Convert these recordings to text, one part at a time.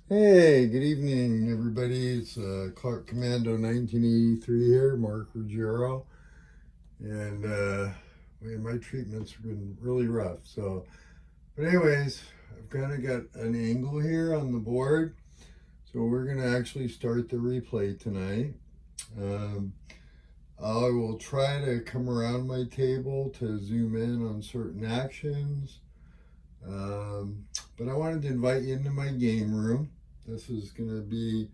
Hey, good evening, everybody. It's Clark Commando 1983 here, Mark Ruggiero. And man, my treatment's been really rough. But anyways, I've kind of got an angle here on the board. So we're going to actually start the replay tonight. Um, I will try to come around my table to zoom in on certain actions. Um, but I wanted to invite you into my game room. This is going to be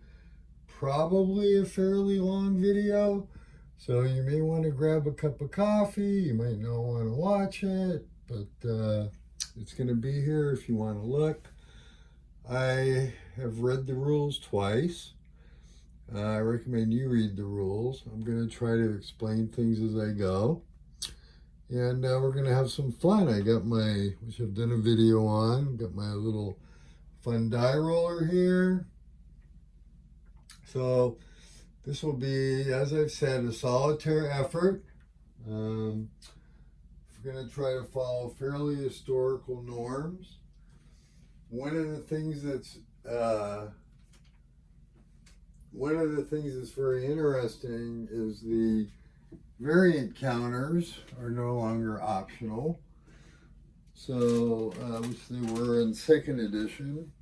probably a fairly long video, so you may want to grab a cup of coffee. You might not want to watch it, but it's going to be here if you want to look. I have read the rules twice. I recommend you read the rules. I'm going to try to explain things as I go. And we're going to have some fun. I got which I've done a video on, got my little fun die roller here. So this will be, as I've said, a solitaire effort. We're going to try to follow fairly historical norms. One of the things that's very interesting is the variant counters are no longer optional. So, which they were in second edition.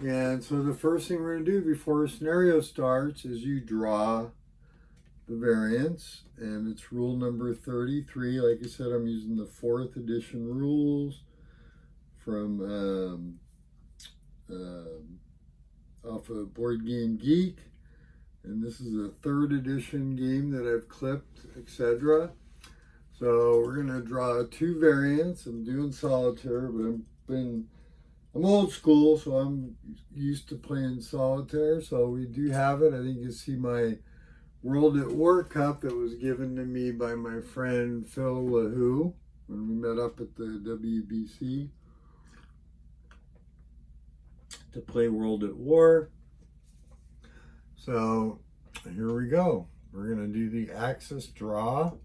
And so the first thing we're going to do before a scenario starts is you draw the variants, and it's rule number 33. Like I said, I'm using the 4th edition rules from off of Board Game Geek, and this is a 3rd edition game that I've clipped, etc. So we're going to draw 2 variants. I'm doing solitaire, but I'm old school, so I'm used to playing solitaire. So we do have it. I think you see my World at War cup that was given to me by my friend Phil LaHoo when we met up at the WBC to play World at War. So here we go. We're going to do the Axis draw.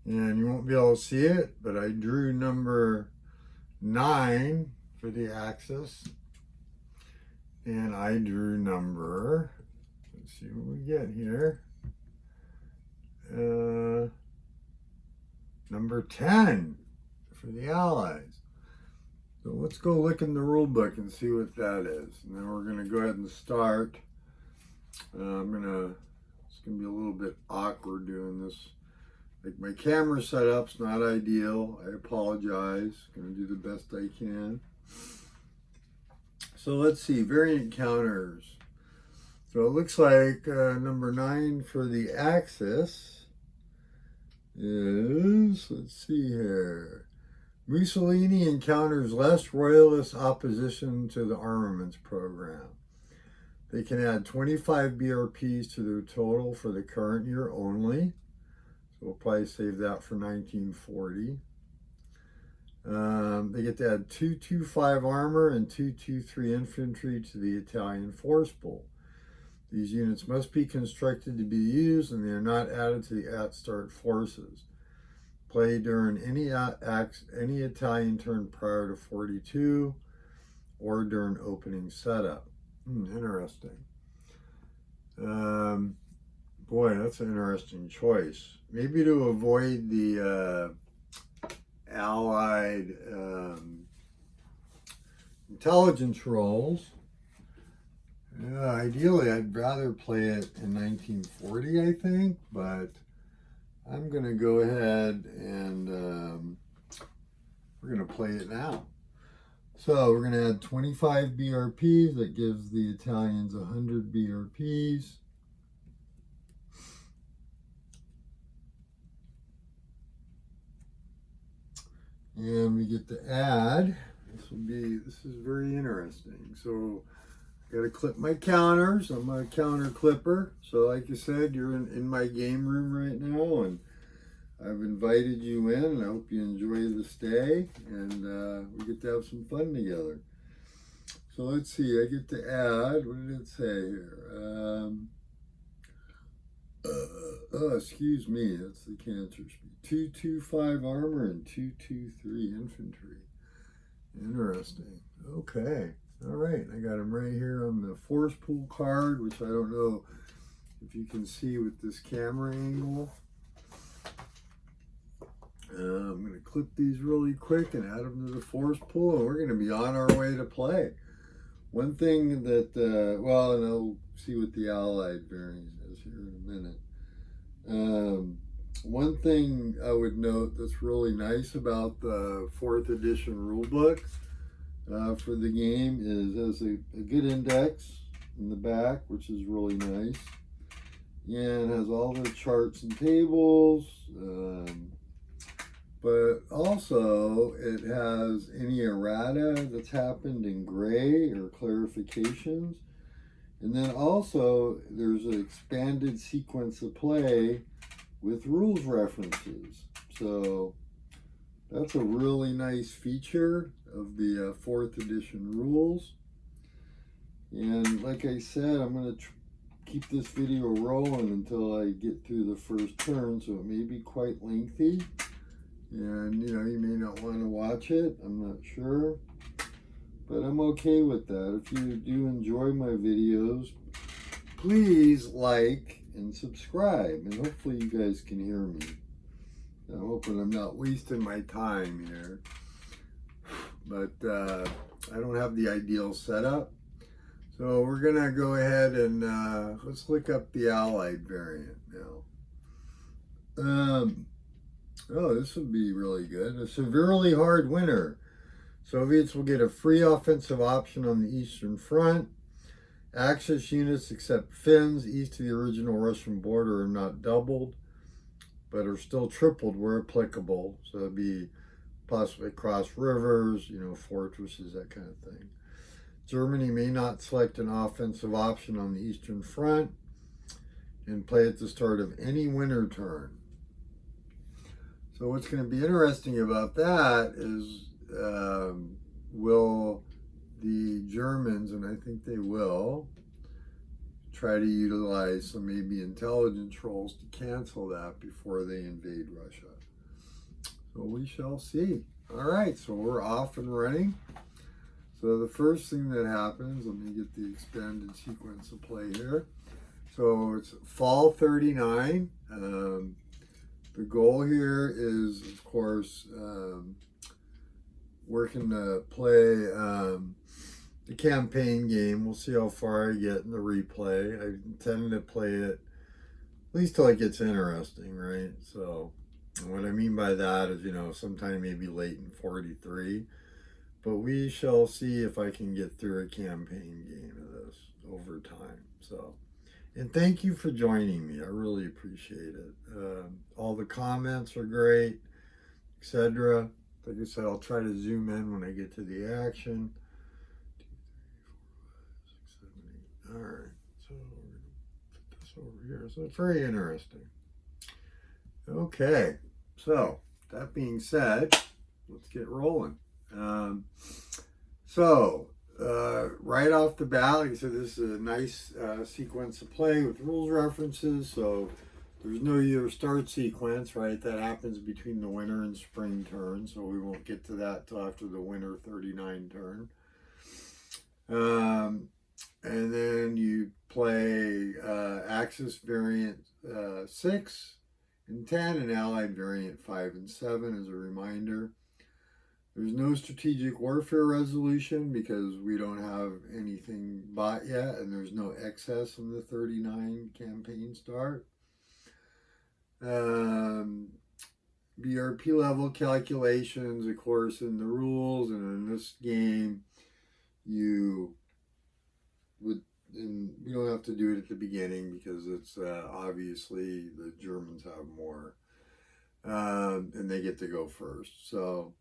And you won't be able to see it, but I drew number 9 for the Axis. And I drew number, let's see what we get here. Number 10 for the Allies. So let's go look in the rule book and see what that is. And then we're going to go ahead and start. It's going to be a little bit awkward doing this. Like, my camera setup's not ideal. I apologize. Going to do the best I can. So let's see, variant counters. So it looks like number 9 for the Axis is, let's see here, Mussolini encounters less royalist opposition to the armaments program. They can add 25 BRPs to their total for the current year only. So we'll probably save that for 1940. They get to add 225 armor and 223 infantry to the Italian force pool. These units must be constructed to be used, and they are not added to the at-start forces. Play during any Italian turn prior to 42 or during opening setup. Interesting. Boy, that's an interesting choice. Maybe to avoid the Allied intelligence rolls. Ideally, I'd rather play it in 1940, I think, but I'm going to go ahead and we're going to play it now. So we're going to add 25 BRPs. That gives the Italians 100 BRPs. And we get to add, this is very interesting. So I got to clip my counters. I'm a counter clipper. So like I said, you're in my game room right now, and I've invited you in, and I hope you enjoy the stay, and we get to have some fun together. So let's see, I get to add, what did it say here? Excuse me, that's the cancer speed. 225 armor and 223 infantry. Interesting. Okay, all right, I got them right here on the force pool card, which I don't know if you can see with this camera angle. I'm going to clip these really quick and add them to the force pool, and we're going to be on our way to play. One thing that, well, and I'll see what the Allied variant is here in a minute. One thing I would note that's really nice about the 4th edition rulebook for the game is there's a good index in the back, which is really nice, and has all the charts and tables, but also it has any errata that's happened in gray or clarifications. And then also there's an expanded sequence of play with rules references. So that's a really nice feature of the 4th edition rules. And like I said, I'm going to keep this video rolling until I get through the first turn, so it may be quite lengthy. And you know, you may not want to watch it, I'm not sure, but I'm okay with that. If you do enjoy my videos, please like and subscribe, and hopefully you guys can hear me. I'm hoping I'm not wasting my time here, but I don't have the ideal setup. So we're gonna go ahead and let's look up the Allied variant now. Oh, this would be really good. A severely hard winter. Soviets will get a free offensive option on the Eastern Front. Axis units except Finns east of the original Russian border are not doubled, but are still tripled where applicable. So it'd be possibly across rivers, you know, fortresses, that kind of thing. Germany may not select an offensive option on the Eastern Front and play at the start of any winter turn. So what's going to be interesting about that is will the Germans, and I think they will, try to utilize some maybe intelligence rolls to cancel that before they invade Russia. So we shall see. All right, so we're off and running. So the first thing that happens, let me get the expanded sequence of play here. So it's fall 39. The goal here is, of course, working to play the campaign game. We'll see how far I get in the replay. I intend to play it at least till it gets interesting, right? So what I mean by that is, you know, sometime maybe late in 43. But we shall see if I can get through a campaign game of this over time. So, and thank you for joining me. I really appreciate it. All the comments are great, etc. Like I said, I'll try to zoom in when I get to the action. 2, 3, 4, 5, 6, 7, 8. All right, so we're going to put this over here. So it's very interesting. Okay, so that being said, let's get rolling. Right off the bat, like I said, this is a nice sequence of play with rules references. So there's no year start sequence, right? That happens between the winter and spring turn. So we won't get to that till after the winter 39 turn. And then you play Axis variant 6 and 10 and Allied variant 5 and 7 as a reminder. There's no strategic warfare resolution because we don't have anything bought yet, and there's no excess in the 39 campaign start. BRP level calculations, of course, in the rules, and in this game, you would, and we don't have to do it at the beginning because it's obviously the Germans have more, and they get to go first. So.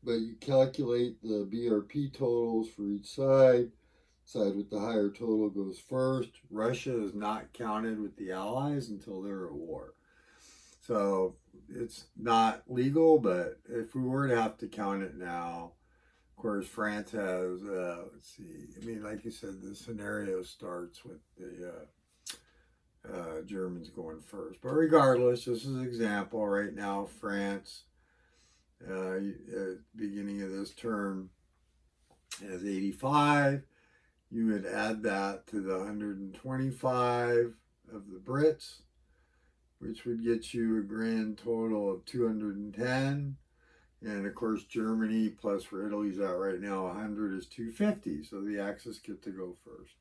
But you calculate the BRP totals for each side. Side with the higher total goes first. Russia is not counted with the Allies until they're at war. So it's not legal, but if we were to have to count it now, of course, France has, let's see, I mean, like you said, the scenario starts with the Germans going first. But regardless, just as an example, right now, France, beginning of this turn, has 85. You would add that to the 125 of the Brits, which would get you a grand total of 210. And of course, Germany plus where Italy's at right now, 100 is 250. So the Axis get to go first.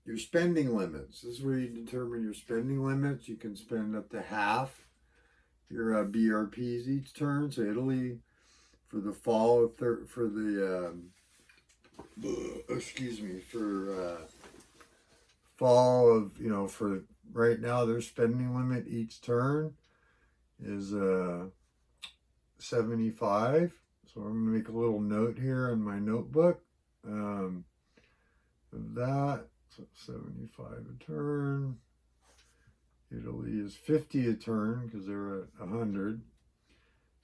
Your spending limits. This is where you determine your spending limits. You can spend up to half your BRPs each turn. So Italy, for the fall of fall of, for right now, their spending limit each turn is 75. So I'm going to make a little note here in my notebook of that. So 75 a turn. Italy is 50 a turn because they're at 100.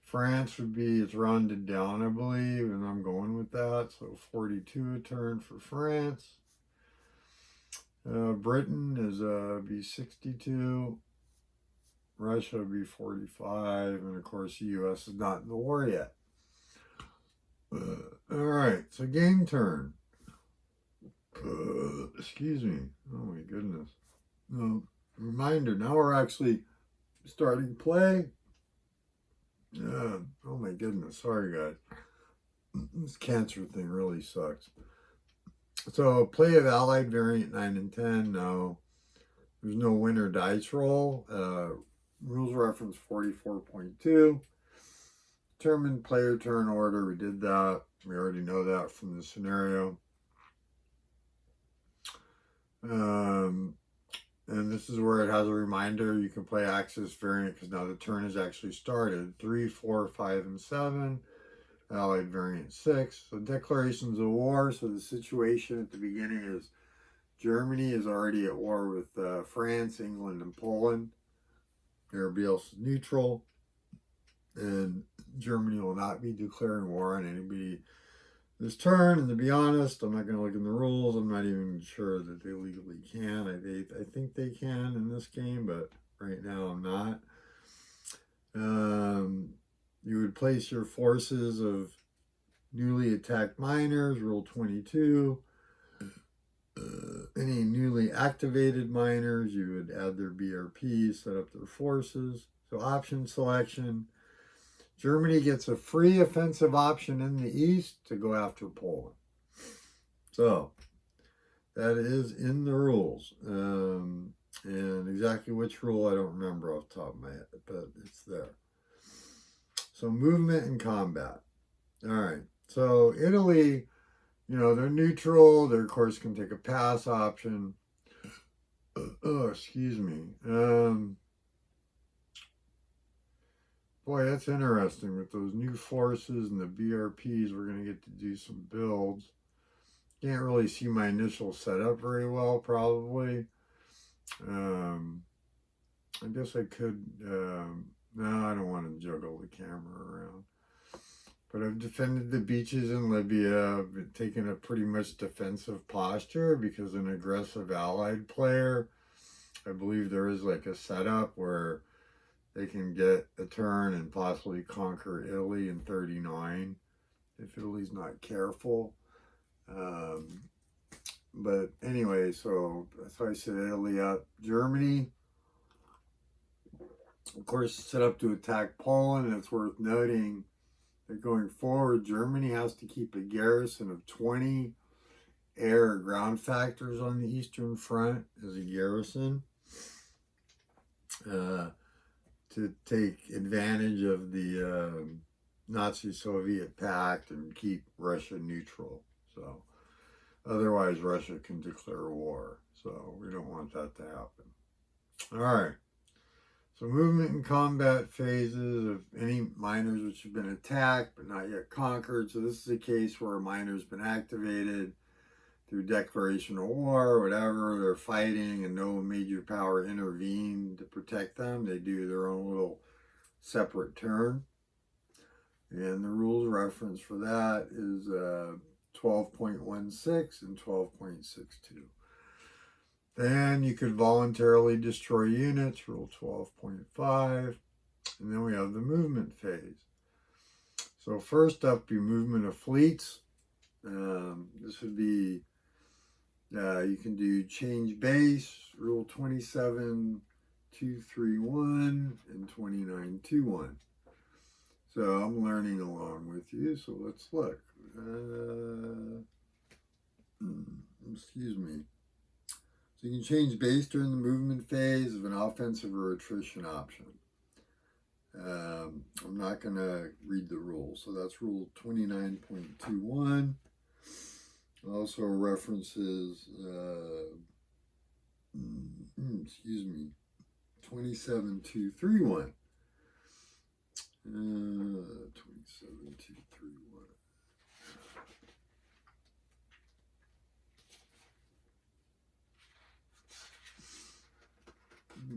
France would be, it's rounded down, I believe, and I'm going with that. So 42 a turn for France. Britain is be 62. Russia would be 45. And of course, the U.S. is not in the war yet. All right, so game turn. Excuse me. Oh my goodness. No, reminder, now we're actually starting play. Oh my goodness. Sorry, guys. This cancer thing really sucks. So, play of Allied variant 9 and 10. No. There's no winner dice roll. Rules reference 44.2. Determine player turn order. We did that. We already know that from the scenario. And this is where it has a reminder. You can play Axis variant because now the turn has actually started. 3, 4, 5, and 7. Allied variant 6. So declarations of war. So the situation at the beginning is Germany is already at war with France, England, and Poland. Everybody else is neutral. And Germany will not be declaring war on anybody this turn. And to be honest, I'm not going to look in the rules. I'm not even sure that they legally can. I think they can in this game, but right now I'm not. You would place your forces of newly attacked miners, rule 22. Any newly activated miners, you would add their BRP, set up their forces. So option selection. Germany gets a free offensive option in the east to go after Poland. So that is in the rules. And exactly which rule, I don't remember off the top of my head, but it's there. So movement and combat. All right. So Italy, they're neutral. They, of course, can take a pass option. Excuse me. Boy, that's interesting. With those new forces and the BRPs, we're going to get to do some builds. Can't really see my initial setup very well, probably. I guess I could... no, I don't want to juggle the camera around. But I've defended the beaches in Libya. I've been taking a pretty much defensive posture because an aggressive Allied player, I believe there is like a setup where they can get a turn and possibly conquer Italy in 39 if Italy's not careful. But anyway, so that's why I set Italy up. Germany, of course, set up to attack Poland. And it's worth noting that going forward, Germany has to keep a garrison of 20 air or ground factors on the Eastern Front as a garrison to take advantage of the Nazi-Soviet pact and keep Russia neutral. So otherwise, Russia can declare war. So we don't want that to happen. All right. So movement and combat phases of any miners which have been attacked but not yet conquered. So this is a case where a miner's been activated through declaration of war or whatever. They're fighting and no major power intervened to protect them. They do their own little separate turn. And the rules reference for that is 12.16 and 12.62. Then you could voluntarily destroy units, rule 12.5. And then we have the movement phase. So first up, your movement of fleets. This would be, you can do change base, rule 27.231 and 29.2.1. So I'm learning along with you, so let's look. Excuse me. So you can change base during the movement phase of an offensive or attrition option. I'm not going to read the rules. So that's rule 29.21. Also references, excuse me, 27.231. 27.231.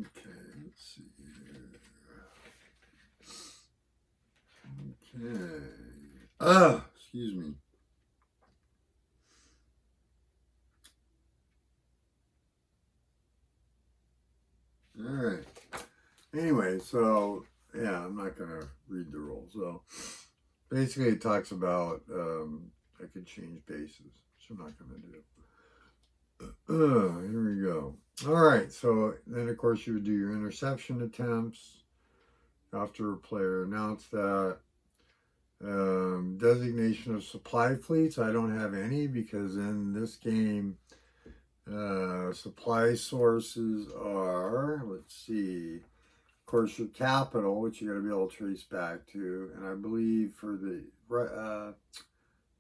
Okay, let's see here. Okay. Excuse me. All right. Anyway, so yeah, I'm not going to read the rules. So basically it talks about I could change bases, which I'm not going to do. Here we go. All right, so then of course you would do your interception attempts after a player announced that. Designation of supply fleets, I don't have any because in this game supply sources are, let's see, of course your capital, which you got to be able to trace back to, and I believe for the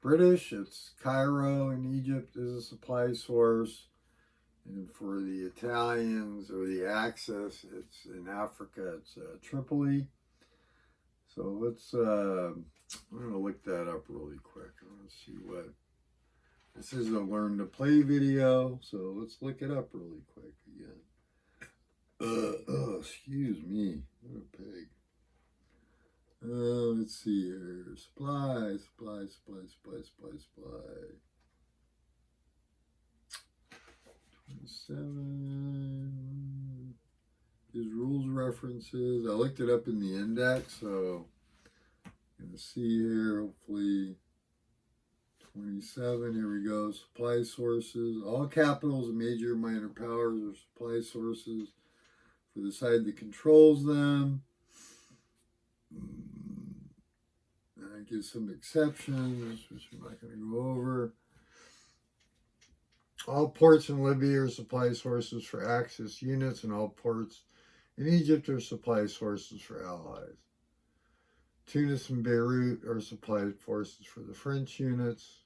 British it's Cairo in Egypt is a supply source. And for the Italians or the Axis, it's in Africa, it's Tripoli. So let's, I'm going to look that up really quick. I want to see what, this is a learn to play video. So let's look it up really quick again. Excuse me, what a pig. Let's see here, supply. 7. These rules references. I looked it up in the index, so you can see here, hopefully 27. Here we go. Supply sources. All capitals and major and minor powers are supply sources for the side that controls them. I give some exceptions, which I'm not going to go over. All ports in Libya are supply sources for Axis units, and all ports in Egypt are supply sources for Allies. Tunis and Beirut are supply forces for the French units.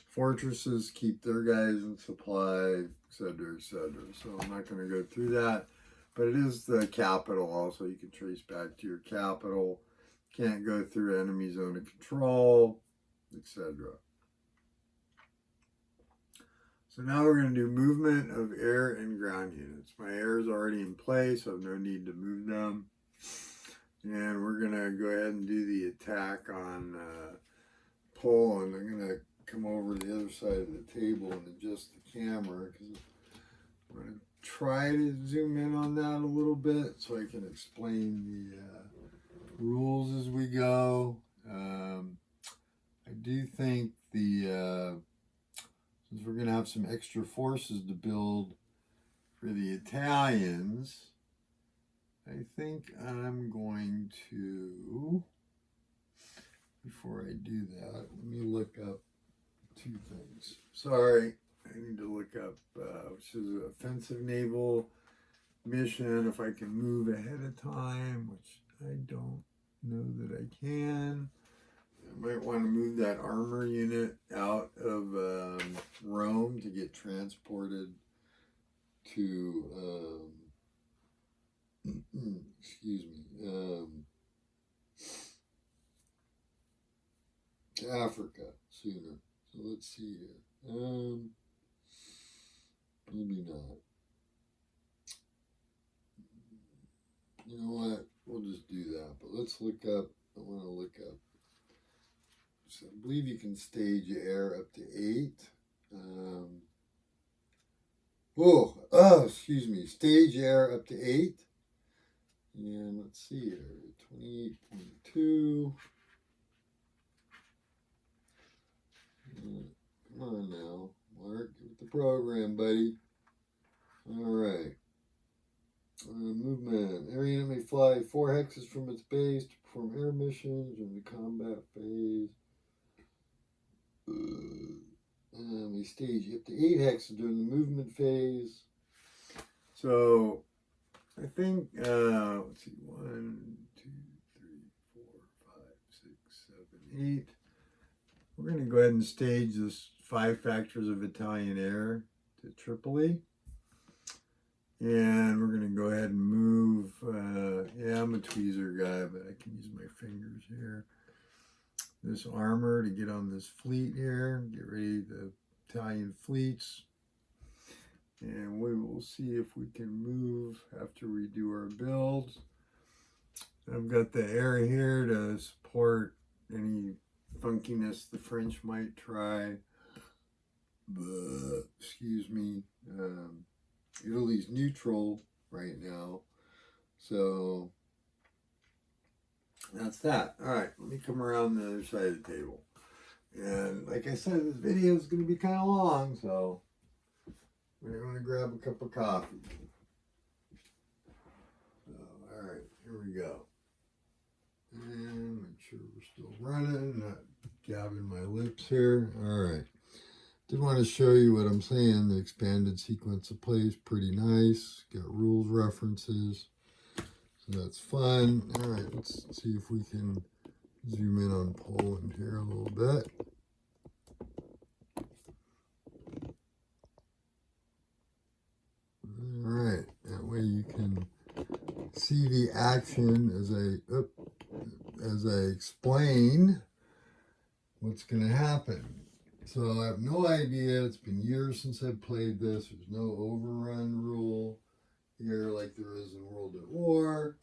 Fortresses keep their guys in supply, etc., etc. So I'm not going to go through that, but it is the capital also. You can trace back to your capital. Can't go through enemy zone of control, etc. So now we're going to do movement of air and ground units. My air is already in place, so I have no need to move them. And we're going to go ahead and do the attack on Poland. I'm going to come over to the other side of the table and adjust the camera because I'm going to try to zoom in on that a little bit so I can explain the rules as we go. I do think since we're going to have some extra forces to build for the Italians, I think I'm going to, before I do that, let me look up 2 things. Sorry, I need to look up, which is an offensive naval mission, if I can move ahead of time, which I don't know that I can. I might want to move that armor unit out of Rome to get transported to, excuse me, to Africa sooner. So let's see here. Maybe not. You know what? We'll just do that. But let's look up. I want to look up. So I believe you can stage air up to 8. excuse me, stage air up to 8. And let's see here, 28.2. Come on now, Mark, get with the program, buddy. All right. Movement. Air unit may fly 4 hexes from its base to perform air missions in the combat phase. And we stage up to 8 hexes during the movement phase. So I think, let's see, 1, 2, 3, 4, 5, 6, 7, 8. We're going to go ahead and stage this 5 factors of Italian air to Tripoli. And we're going to go ahead and move, I'm a tweezer guy, but I can use my fingers here. This armor to get on this fleet here, get ready the Italian fleets. And we will see if we can move after we do our builds. I've got the air here to support any funkiness the French might try. Excuse me. Italy's neutral right now. So that's that. All right, let me come around the other side of the table. And like I said, this video is going to be kind of long, so we're going to grab a cup of coffee. So, all right, here we go. And make sure we're still running, not gabbing my lips here. All right. Did want to show you what I'm saying. The expanded sequence of plays, pretty nice. Got rules references. So that's fun. All right, let's see if we can zoom in on Poland here a little bit. All right, that way you can see the action as I explain what's going to happen. So I have no idea. It's been years since I've played this. There's no overrun rule here like there is in World at War.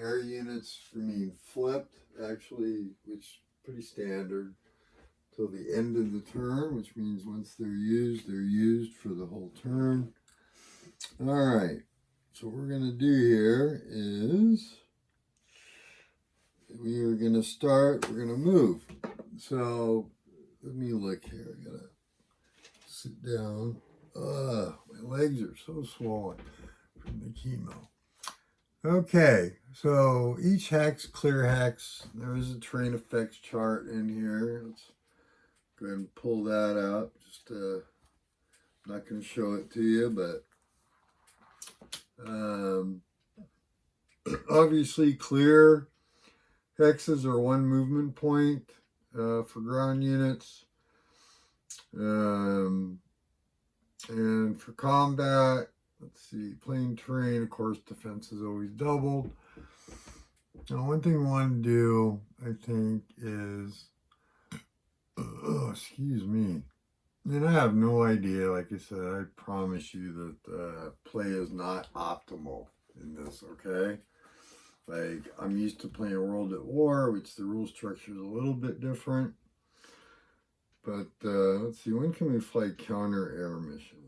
Air units remain flipped, actually, which is pretty standard, till the end of the turn, which means once they're used for the whole turn. All right. So what we're going to do here is we are going to start, we're going to move. So let me look here. I got to sit down. My legs are so swollen from the chemo. Okay, so each hex, clear hex, there is a terrain effects chart in here. Let's go ahead and pull that out. Just I'm not going to show it to you, but obviously clear hexes are 1 movement point for ground units. And for combat, let's see, plain terrain, of course, defense is always doubled. Now, one thing we want to do, I think, is, excuse me, and I have no idea, like I said, I promise you that play is not optimal in this, okay? Like, I'm used to playing World at War, which the rule structure is a little bit different. But let's see, when can we fly counter air missions?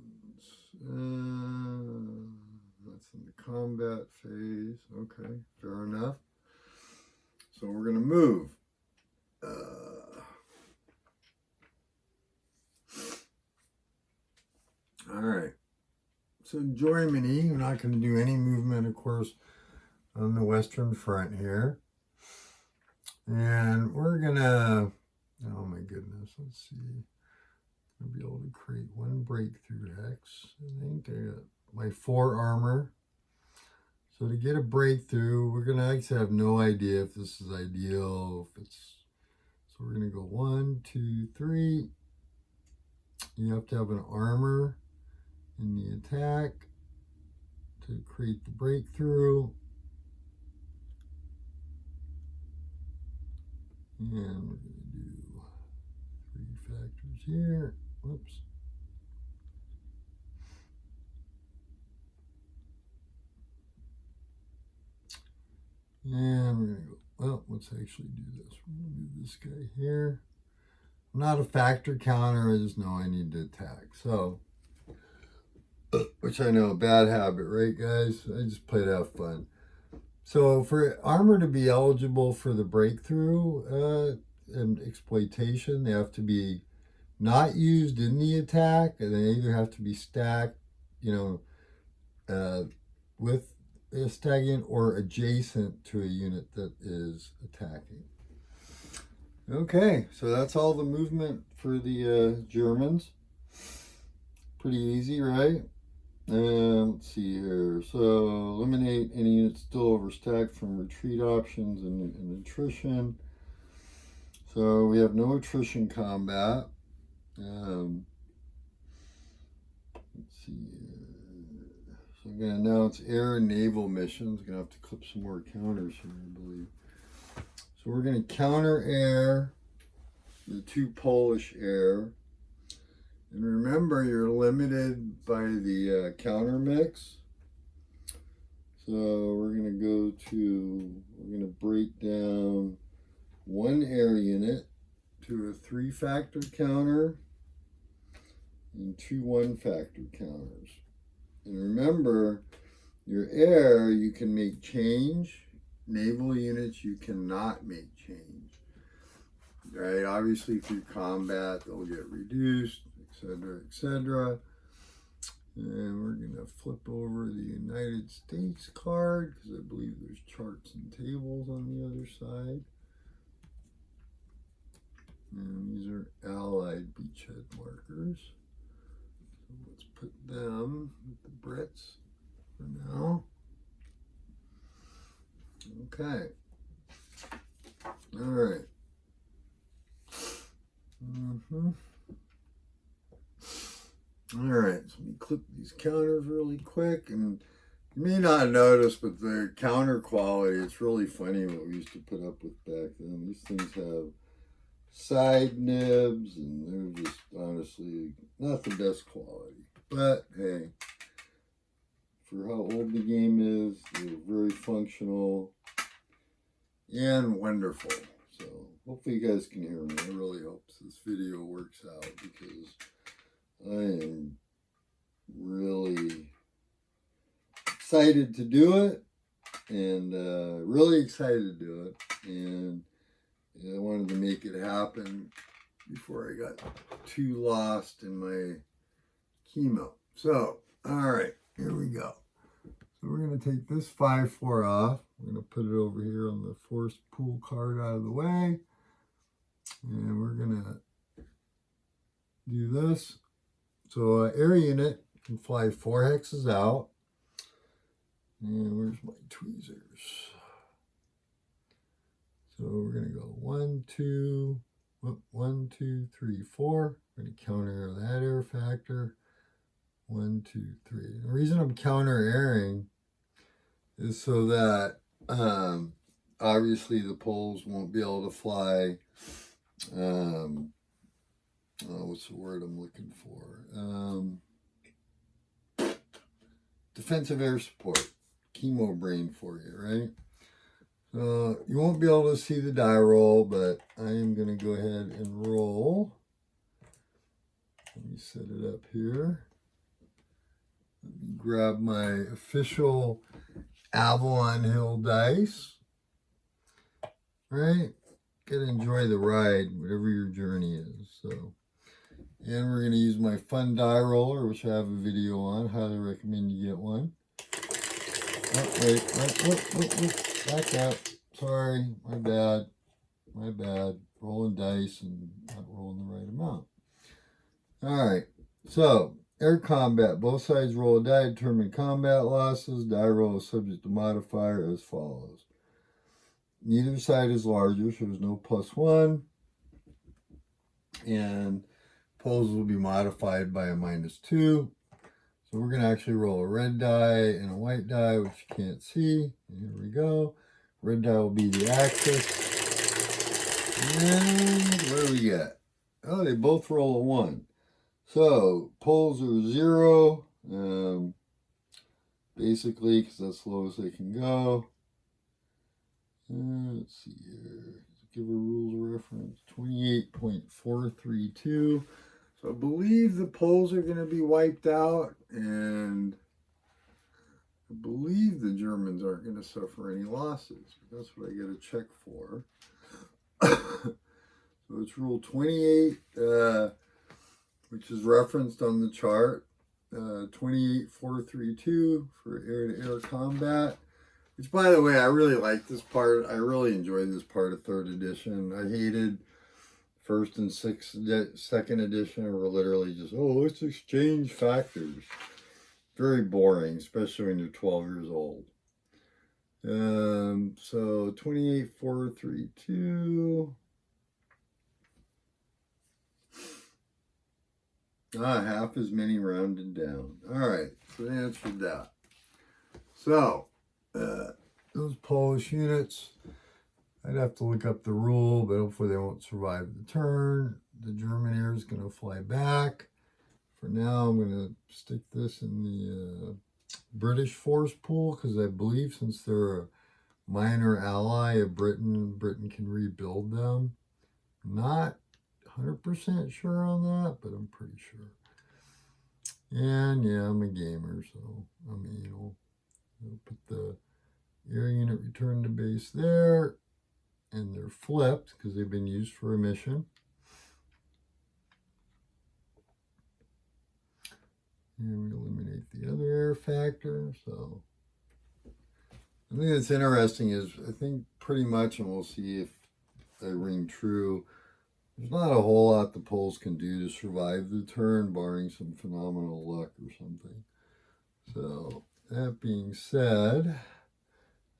That's in the combat phase. Okay, fair enough. So we're going to move. All right. So Germany, we're not going to do any movement, of course, on the Western Front here. And we're going to, oh my goodness, let's see. I'll be able to create 1 breakthrough hex. I think I got my 4 armor. So to get a breakthrough, we're going to actually have no idea if this is ideal. If it's, so we're going to go 1, 2, 3. You have to have an armor in the attack to create the breakthrough. And we're going to do 3 factors here. Whoops. And we're going to go, well, let's actually do this. We're going to move this guy here. I'm not a factor counter, I just know I need to attack. So which I know a bad habit, right, guys? I just play to have fun. So for armor to be eligible for the breakthrough and exploitation, they have to be not used in the attack, and they either have to be stacked, with a stagnant or adjacent to a unit that is attacking. Okay, so that's all the movement for the Germans. Pretty easy, right? Let's see here. So eliminate any units still overstacked from retreat options and attrition. So we have no attrition combat. Let's see here. So I'm going to announce air and naval missions. Going to have to clip some more counters here, I believe. So we're going to counter air the 2 Polish air. And remember, you're limited by the counter mix. So we're going to break down 1 air unit to a 3-factor counter and 2 1-factor counters. And remember, your air, you can make change. Naval units, you cannot make change. Right? Obviously, through combat, they'll get reduced, etc., etc. And we're going to flip over the United States card because I believe there's charts and tables on the other side. And these are Allied beachhead markers. So let's put them with the Brits for now. Okay. All right. All right, so we clip these counters really quick, and you may not notice, but the counter quality, it's really funny what we used to put up with back then. These things have side nibs, and they're just honestly not the best quality. But hey, for how old the game is, they're very functional and wonderful. So hopefully you guys can hear me. I really hope this video works out because I am really excited to do it, and really excited to do it, and I wanted to make it happen before I got too lost in my chemo. So, all right, here we go. So we're going to take this 5-4 off. We're going to put it over here on the force pool card out of the way, and we're going to do this. So air unit can fly 4 hexes out. And where's my tweezers? So we're going to go 1, 2, 1, 2, 3, 4. We're going to counter that air factor. 1, 2, 3. The reason I'm counter airing is so that obviously the Poles won't be able to fly. What's the word I'm looking for? Defensive air support. Chemo brain for you, right? So you won't be able to see the die roll, but I am going to go ahead and roll. Let me set it up here. Let me grab my official Avalon Hill dice. Right? Gotta enjoy the ride, whatever your journey is. So, and we're going to use my fun die roller, which I have a video on. Highly recommend you get one. Oh, wait, back up. Sorry, my bad. Rolling dice and not rolling the right amount. All right, so air combat. Both sides roll a die, determine combat losses. Die roll is subject to modifier as follows. Neither side is larger, so there's no +1. And Poles will be modified by a -2. So we're going to actually roll a red die and a white die, which you can't see. And here we go. Red die will be the axis. And what do we get? Oh, they both roll a 1. So Poles are 0. Basically, because that's as low as they can go. Let's see here. Give a rules reference. 28.432. So I believe the Poles are going to be wiped out, and I believe the Germans aren't going to suffer any losses. That's what I get a check for. So it's Rule 28, which is referenced on the chart. 28432 for air-to-air combat. Which, by the way, I really like this part. I really enjoyed this part of 3rd edition. I hated 1st and 2nd edition were literally just, oh, let's exchange factors. Very boring, especially when you're 12 years old. So 28432. Half as many rounded down. All right, so the answer to that. So, those Polish units, I'd have to look up the rule, but hopefully they won't survive the turn. The German air is going to fly back. For now, I'm going to stick this in the British force pool, because I believe since they're a minor ally of Britain, Britain can rebuild them. Not 100% sure on that, but I'm pretty sure. And yeah, I'm a gamer, so I'm anal. I'll put the air unit return to base there, and they're flipped because they've been used for a mission. And we eliminate the other air factor. So I think that's interesting is I think pretty much, and we'll see if I ring true, there's not a whole lot the Poles can do to survive the turn, barring some phenomenal luck or something. So that being said,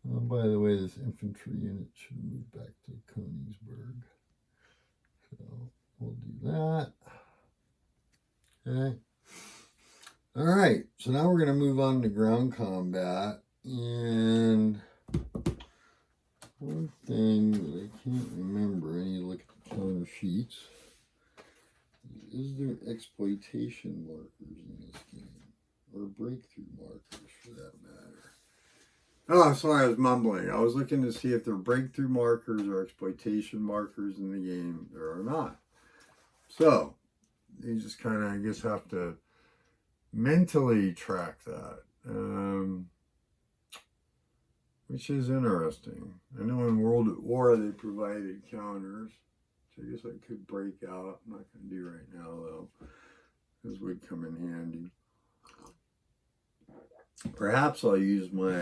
by the way, this infantry unit should move back to Königsberg. So we'll do that. Okay. All right. So now we're going to move on to ground combat. And one thing that I can't remember, I need to look at the counter sheets. Is there exploitation markers in this game? Or breakthrough markers for that matter? Oh, sorry, I was mumbling. I was looking to see if there are breakthrough markers or exploitation markers in the game. There are not. So, you just kind of, I guess, have to mentally track that. Which is interesting. I know in World at War they provided counters, which I guess I could break out. I'm not going to do right now, though. This would come in handy. Perhaps I'll use my,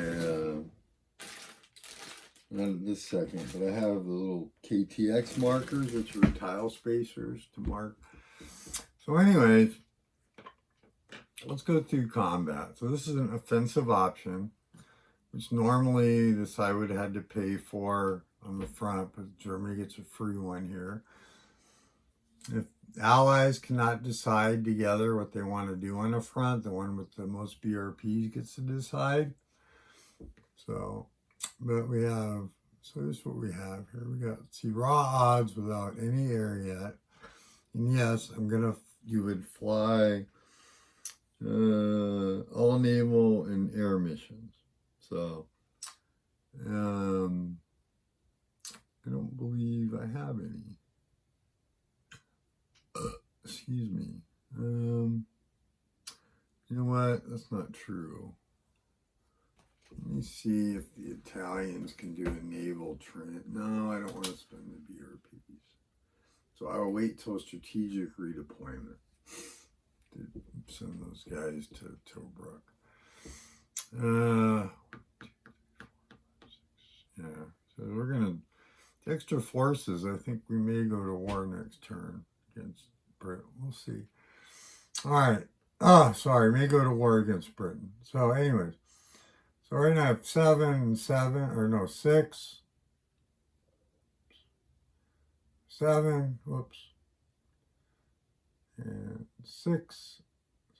not this second, but I have the little KTX markers, which are tile spacers to mark. So anyways, let's go through combat. So this is an offensive option, which normally the side would have had to pay for on the front, but Germany gets a free one here. If allies cannot decide together what they want to do on the front, the one with the most BRPs gets to decide. So, but we have, so here's what we have here. We got, see, raw odds without any air yet. And yes, you would fly all naval and air missions. So, I don't believe I have any. Excuse me. You know what? That's not true. Let me see if the Italians can do a naval train. No, I don't want to spend the BRPs. So I will wait till a strategic redeployment to send those guys to Tobruk. Yeah, so we're going to, extra forces, I think we may go to war next turn against Britain. We'll see. All right. Oh, sorry, may go to war against Britain. So anyways, so right now I have 6, whoops, and 6,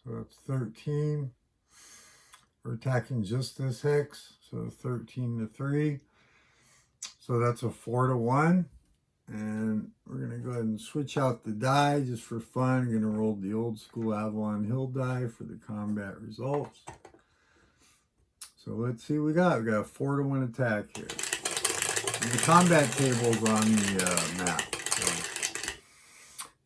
so that's 13. We're attacking just this hex, so 13 to 3. So that's a 4 to 1. And we're going to go ahead and switch out the die just for fun. I'm going to roll the old school Avalon Hill die for the combat results. So let's see what we got. We got a 4 to 1 attack here. And the combat table's on the map.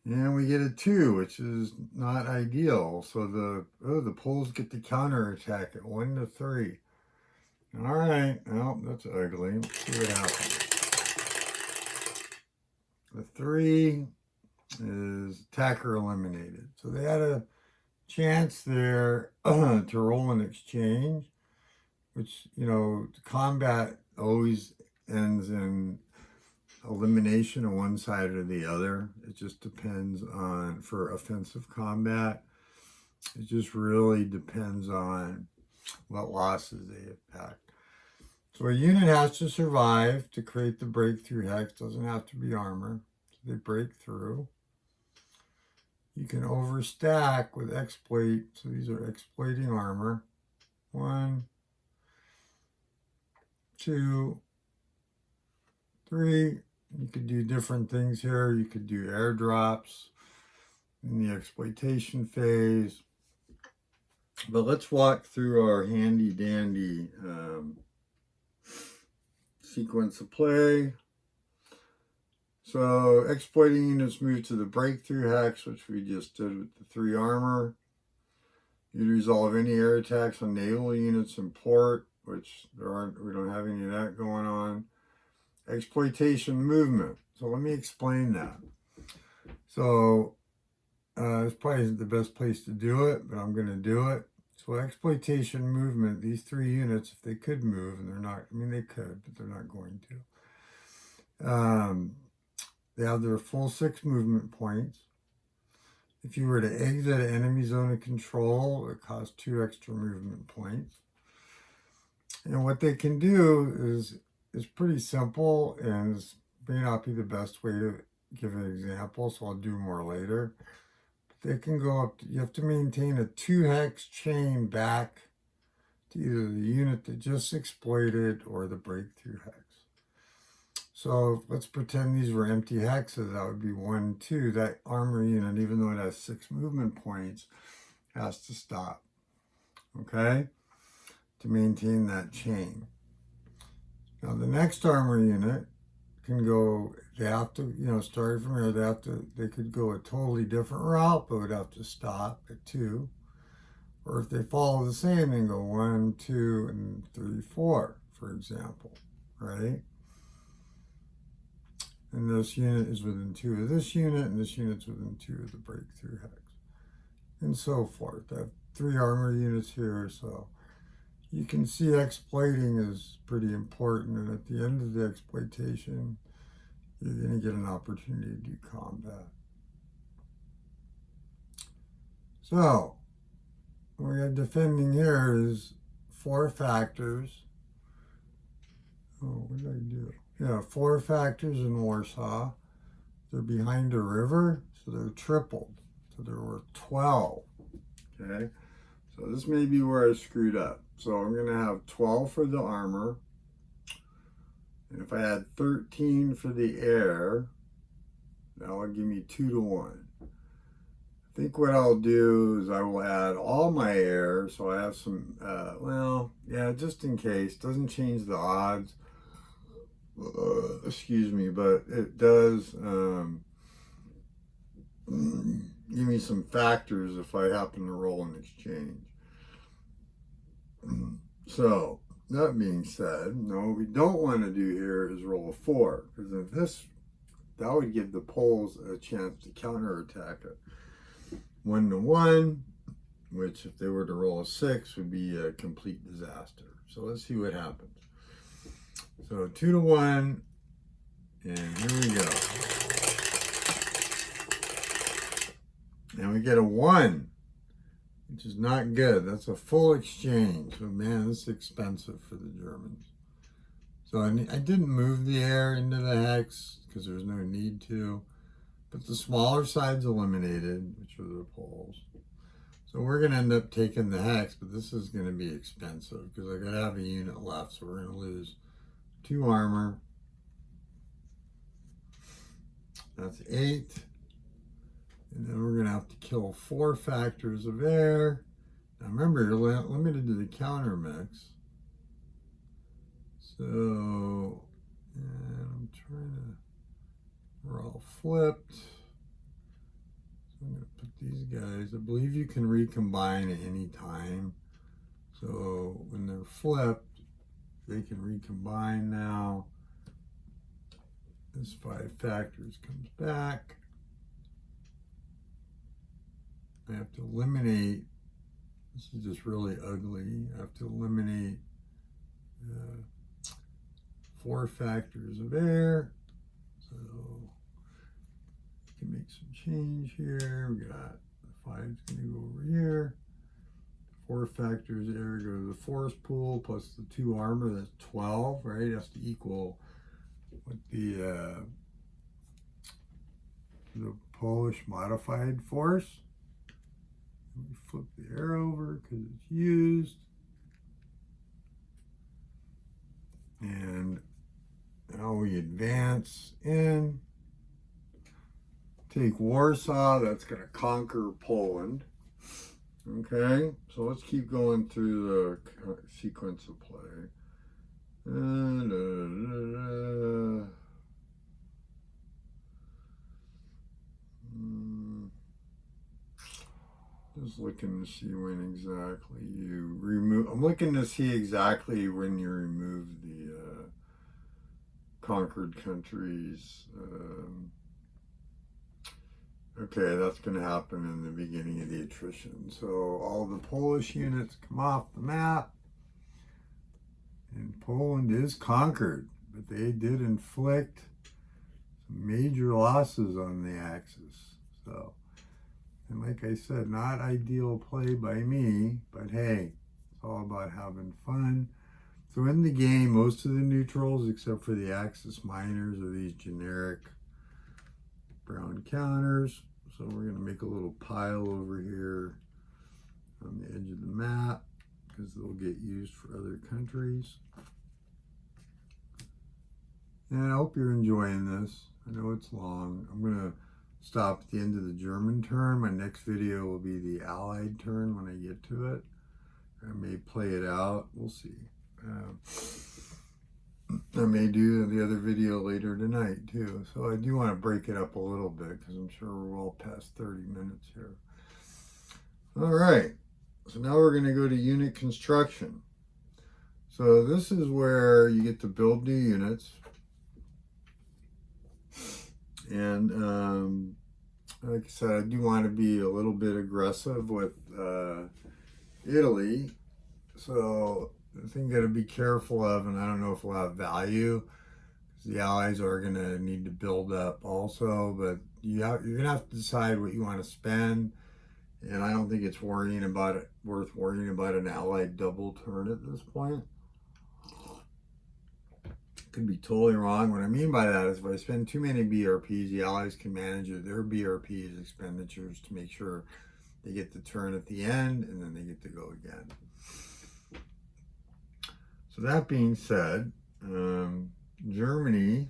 So And we get a 2, which is not ideal. So the Poles get the counterattack at 1 to 3. All right. Well, that's ugly. Let's see what happens. The 3 is attacker eliminated. So they had a chance there to roll an exchange, which, combat always ends in elimination of one side or the other. It just depends on, for offensive combat, it just really depends on what losses they have packed. So a unit has to survive to create the breakthrough hex. Doesn't have to be armor. So they break through. You can overstack with exploit. So these are exploiting armor. 1, 2, 3. You could do different things here. You could do airdrops in the exploitation phase. But let's walk through our handy dandy sequence of play. So exploiting units move to the breakthrough hex, which we just did with the 3 armor. You resolve any air attacks on naval units in port, which we don't have any of that going on. Exploitation movement. So let me explain that. So this probably isn't the best place to do it, but I'm going to do it. So exploitation movement, these 3 units, if they could move, and they're not, they could, but they're not going to. They have their full 6 movement points. If you were to exit an enemy zone of control, it costs 2 extra movement points. And what they can do is pretty simple, and this may not be the best way to give an example, so I'll do more later. They can go up, you have to maintain a 2 hex chain back to either the unit that just exploited or the breakthrough hex. So let's pretend these were empty hexes. That would be 1, 2. That armor unit, even though it has 6 movement points, has to stop, okay, to maintain that chain. Now the next armor unit can go, they have to, starting from here, they could go a totally different route, but would have to stop at 2. Or if they follow the same, then go 1, 2, and 3, 4, for example, right? And this unit is within 2 of this unit, and this unit's within 2 of the breakthrough hex, and so forth. I have 3 armor units here, so you can see exploiting is pretty important, and at the end of the exploitation, you're going to get an opportunity to do combat. So, what we have defending here is 4 factors. Oh, what did I do? Yeah, 4 factors in Warsaw. They're behind a river, so they're tripled. So there were 12. Okay, so this may be where I screwed up. So I'm going to have 12 for the armor. And if I had 13 for the air, that would give me 2 to 1. I think what I'll do is I will add all my air, so I have some, just in case. Doesn't change the odds. Excuse me, but it does give me some factors if I happen to roll an exchange. So, that being said, no, what we don't want to do here is roll a 4, because that would give the Poles a chance to counterattack it. 1 to 1, which if they were to roll a 6 would be a complete disaster. So let's see what happens. So 2 to 1, and here we go. And we get a 1, which is not good. That's a full exchange. So man, this is expensive for the Germans. So I didn't move the air into the hex because there's no need to, but the smaller side's eliminated, which are the Poles. So we're going to end up taking the hex, but this is going to be expensive because I got to have a unit left, so we're going to lose 2 armor. That's 8. And then we're going to have to kill 4 factors of air. Now remember, you're limited to the counter mix. So, and I'm trying to, we're all flipped. guys. I believe you can recombine at any time. So when they're flipped, they can recombine now. This 5 factors comes back. I have to eliminate, this is just really ugly. I have to eliminate 4 factors of air. So we can make some change here. We got the 5's gonna go over here. 4 factors of air go to the force pool plus the 2 armor, that's 12, right? It has to equal what the Polish modified force. We flip the air over because it's used. And now we advance in. Take Warsaw, that's going to conquer Poland. Okay, so let's keep going through the sequence of play. Just looking to see when exactly you remove. I'm looking to see exactly when you remove the conquered countries. Okay, that's going to happen in the beginning of the attrition. So all the Polish units come off the map. And Poland is conquered, but they did inflict some major losses on the Axis. So, and like I said, not ideal play by me, but hey, it's all about having fun. So in the game, most of the neutrals, except for the Axis miners, are these generic brown counters. So we're going to make a little pile over here on the edge of the map because they'll get used for other countries. And I hope you're enjoying this. I know it's long. I'm going to stop at the end of the German turn. My next video will be the Allied turn when I get to it. I may play it out. We'll see. I may do the other video later tonight too. So I do want to break it up a little bit because I'm sure we're well past 30 minutes here. All right. So now we're going to go to unit construction. So this is where you get to build new units. And like I said, I do want to be a little bit aggressive with Italy. So the thing you got to be careful of, and I don't know if we'll have value, because the Allies are going to need to build up also, but you're going to have to decide what you want to spend. And I don't think it's worth worrying about an Allied double turn at this point. Could be totally wrong. What I mean by that is if I spend too many BRPs, the Allies can manage their BRPs expenditures to make sure they get the turn at the end and then they get to go again. So that being said, Germany,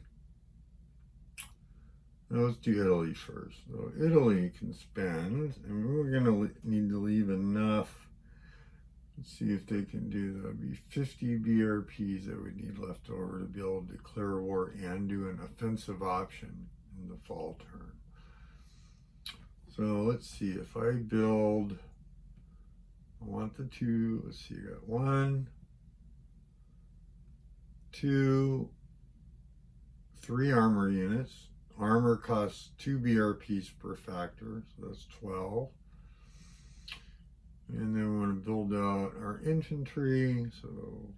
let's do Italy first. So Italy can spend, and we're going to need to leave enough. Let's see if they can do that. Would be 50 BRPs that we need left over to be able to declare war and do an offensive option in the fall turn. So let's see if I build, I want the 2, let's see, I got 1, 2, 3 armor units. Armor costs 2 BRPs per factor, so that's 12. And then we want to build out our infantry, so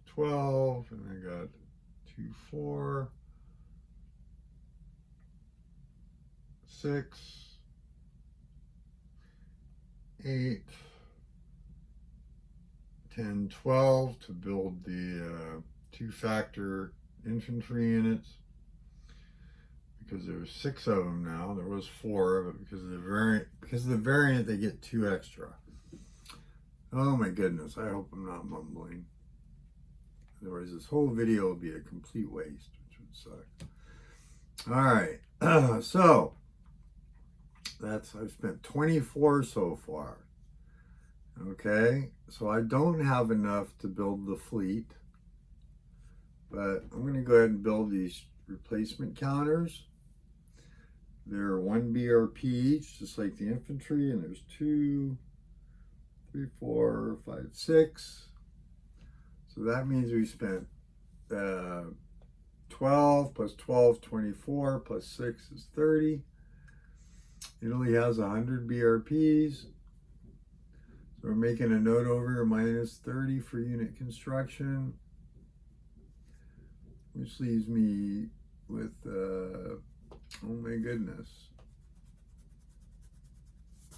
12, and I got 2, 4, 6, 8, 10, 12 to build the 2-factor infantry units. Because there's 6 of them now. There was 4, but because of the variant, they get 2 extra. Oh my goodness, I hope I'm not mumbling. Otherwise, this whole video will be a complete waste, which would suck. All right, so I've spent 24 so far. Okay, so I don't have enough to build the fleet, but I'm going to go ahead and build these replacement counters. They're 1 BRP each, just like the infantry, and there's 2, 3, 4, 5, 6. So that means we spent 12 plus 12, 24, plus 6 is 30. Italy has 100 BRPs. So we're making a note over here, minus 30 for unit construction, which leaves me with, oh my goodness,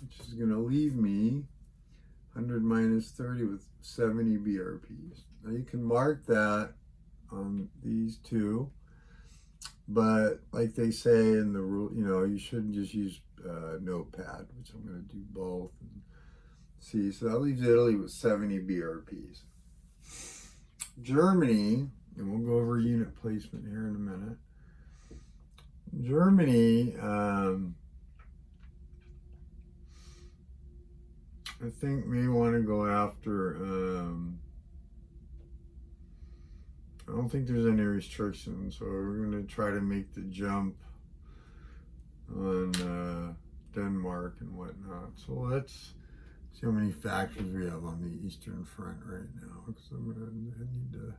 which is going to leave me 100 minus 30 with 70 BRPs. Now you can mark that on these two, but like they say in the rule, you shouldn't just use Notepad, which I'm going to do both. And see, so that leaves Italy with 70 BRPs. Germany, and we'll go over unit placement here in a minute. Germany, I think we want to go after, I don't think there's any restrictions, so we're going to try to make the jump on Denmark and whatnot. So let's see how many factors we have on the Eastern Front right now, because I need to,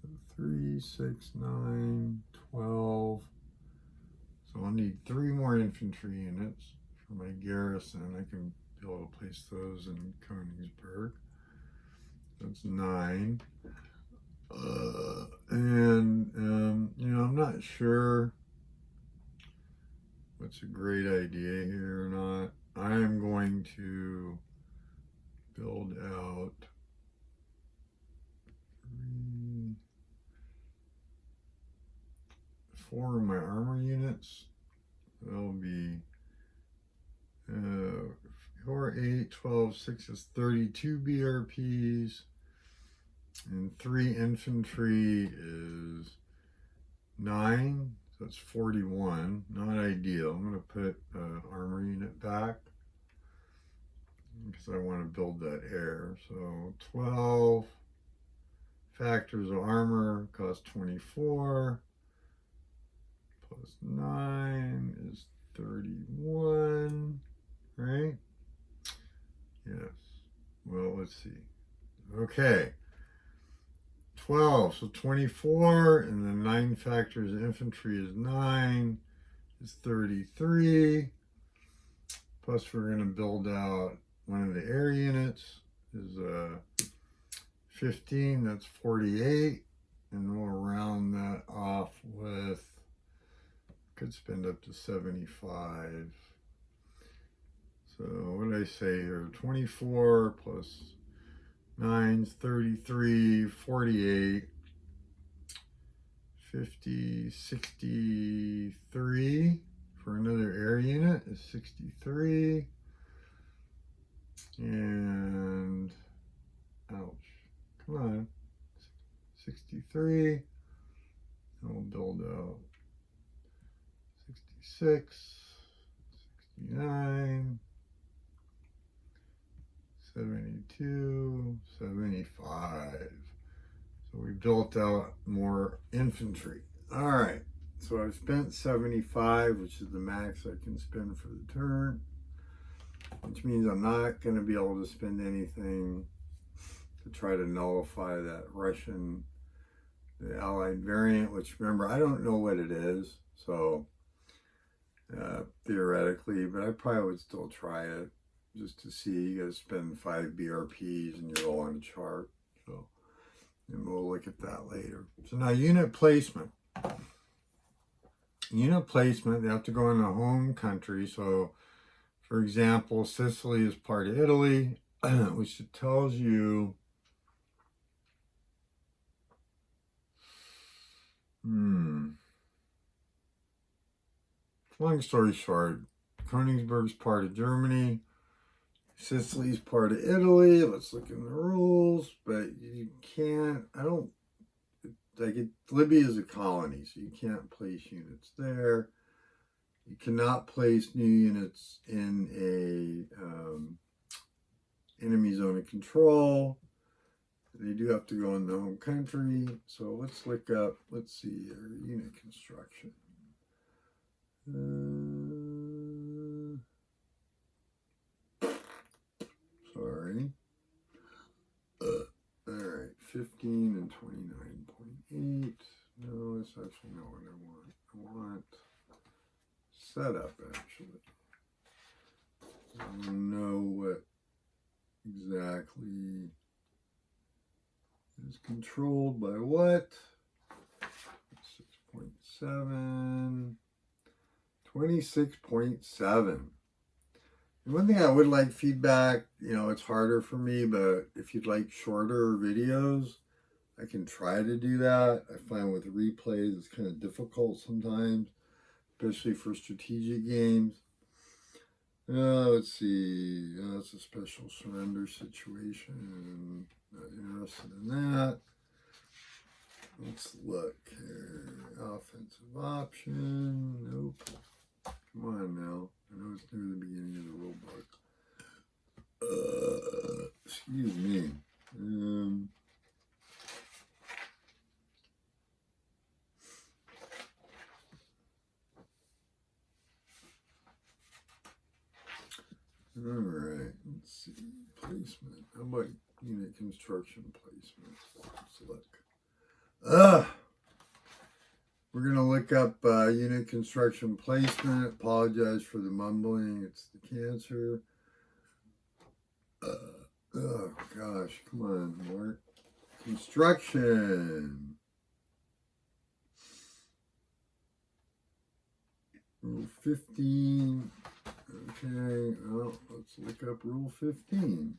so 3, 6, 9, 12. So I'll need 3 more infantry units for my garrison. I can be able to place those in Königsberg. That's 9. I'm not sure what's a great idea here or not. I am going to build out 3, 4 of my armor units. That'll be 4, 8, 12, 6 is 32 BRPs. And 3 infantry is 9, so it's 41. Not ideal. I'm going to put armor unit back because I want to build that air. So 12 factors of armor cost 24, plus 9 is 31, right? Yes. Well, let's see. Okay. 12, so 24, and then 9 factors of infantry is 9, is 33. Plus we're going to build out one of the air units, is 15, that's 48. And we'll round that off with, could spend up to 75. So what did I say here? 24 plus 9's 33, 48, 50, 63 for another air unit is 63. And, ouch, come on, 63. And we'll build out 66, 69. 72, 75. So we built out more infantry. All right, so I've spent 75, which is the max I can spend for the turn, which means I'm not going to be able to spend anything to try to nullify that Russian, the Allied variant, which remember, I don't know what it is, so theoretically, but I probably would still try it. Just to see, you got to spend 5 BRPs and you're all on a chart. So, and we'll look at that later. So now unit placement. Unit placement, they have to go in the home country. So, for example, Sicily is part of Italy, which tells you, long story short, Königsberg's part of Germany. Sicily's part of Italy. Let's look in the rules, but you can't, Libya is a colony, so you can't place units there. You cannot place new units in a enemy zone of control. They do have to go in the home country. So let's look up, let's see here, unit construction. Sorry. Alright, 15 and 29.8. No, that's actually not what I want. I want setup, actually. I don't know what exactly is controlled by what. 6.7. 26.7. And one thing I would like feedback, it's harder for me, but if you'd like shorter videos, I can try to do that. I find with replays, it's kind of difficult sometimes, especially for strategic games. Let's see. It's a special surrender situation. Not interested in that. Let's look here. Offensive option. Nope. Come on now. I know it's near the beginning of the rule book. Excuse me. All right. Let's see. Placement. How about unit construction placement? Let's look. We're going to look up unit construction placement. Apologize for the mumbling. It's the cancer. Oh, gosh. Come on, Mark. Construction. Rule 15. Okay. Well, let's look up Rule 15.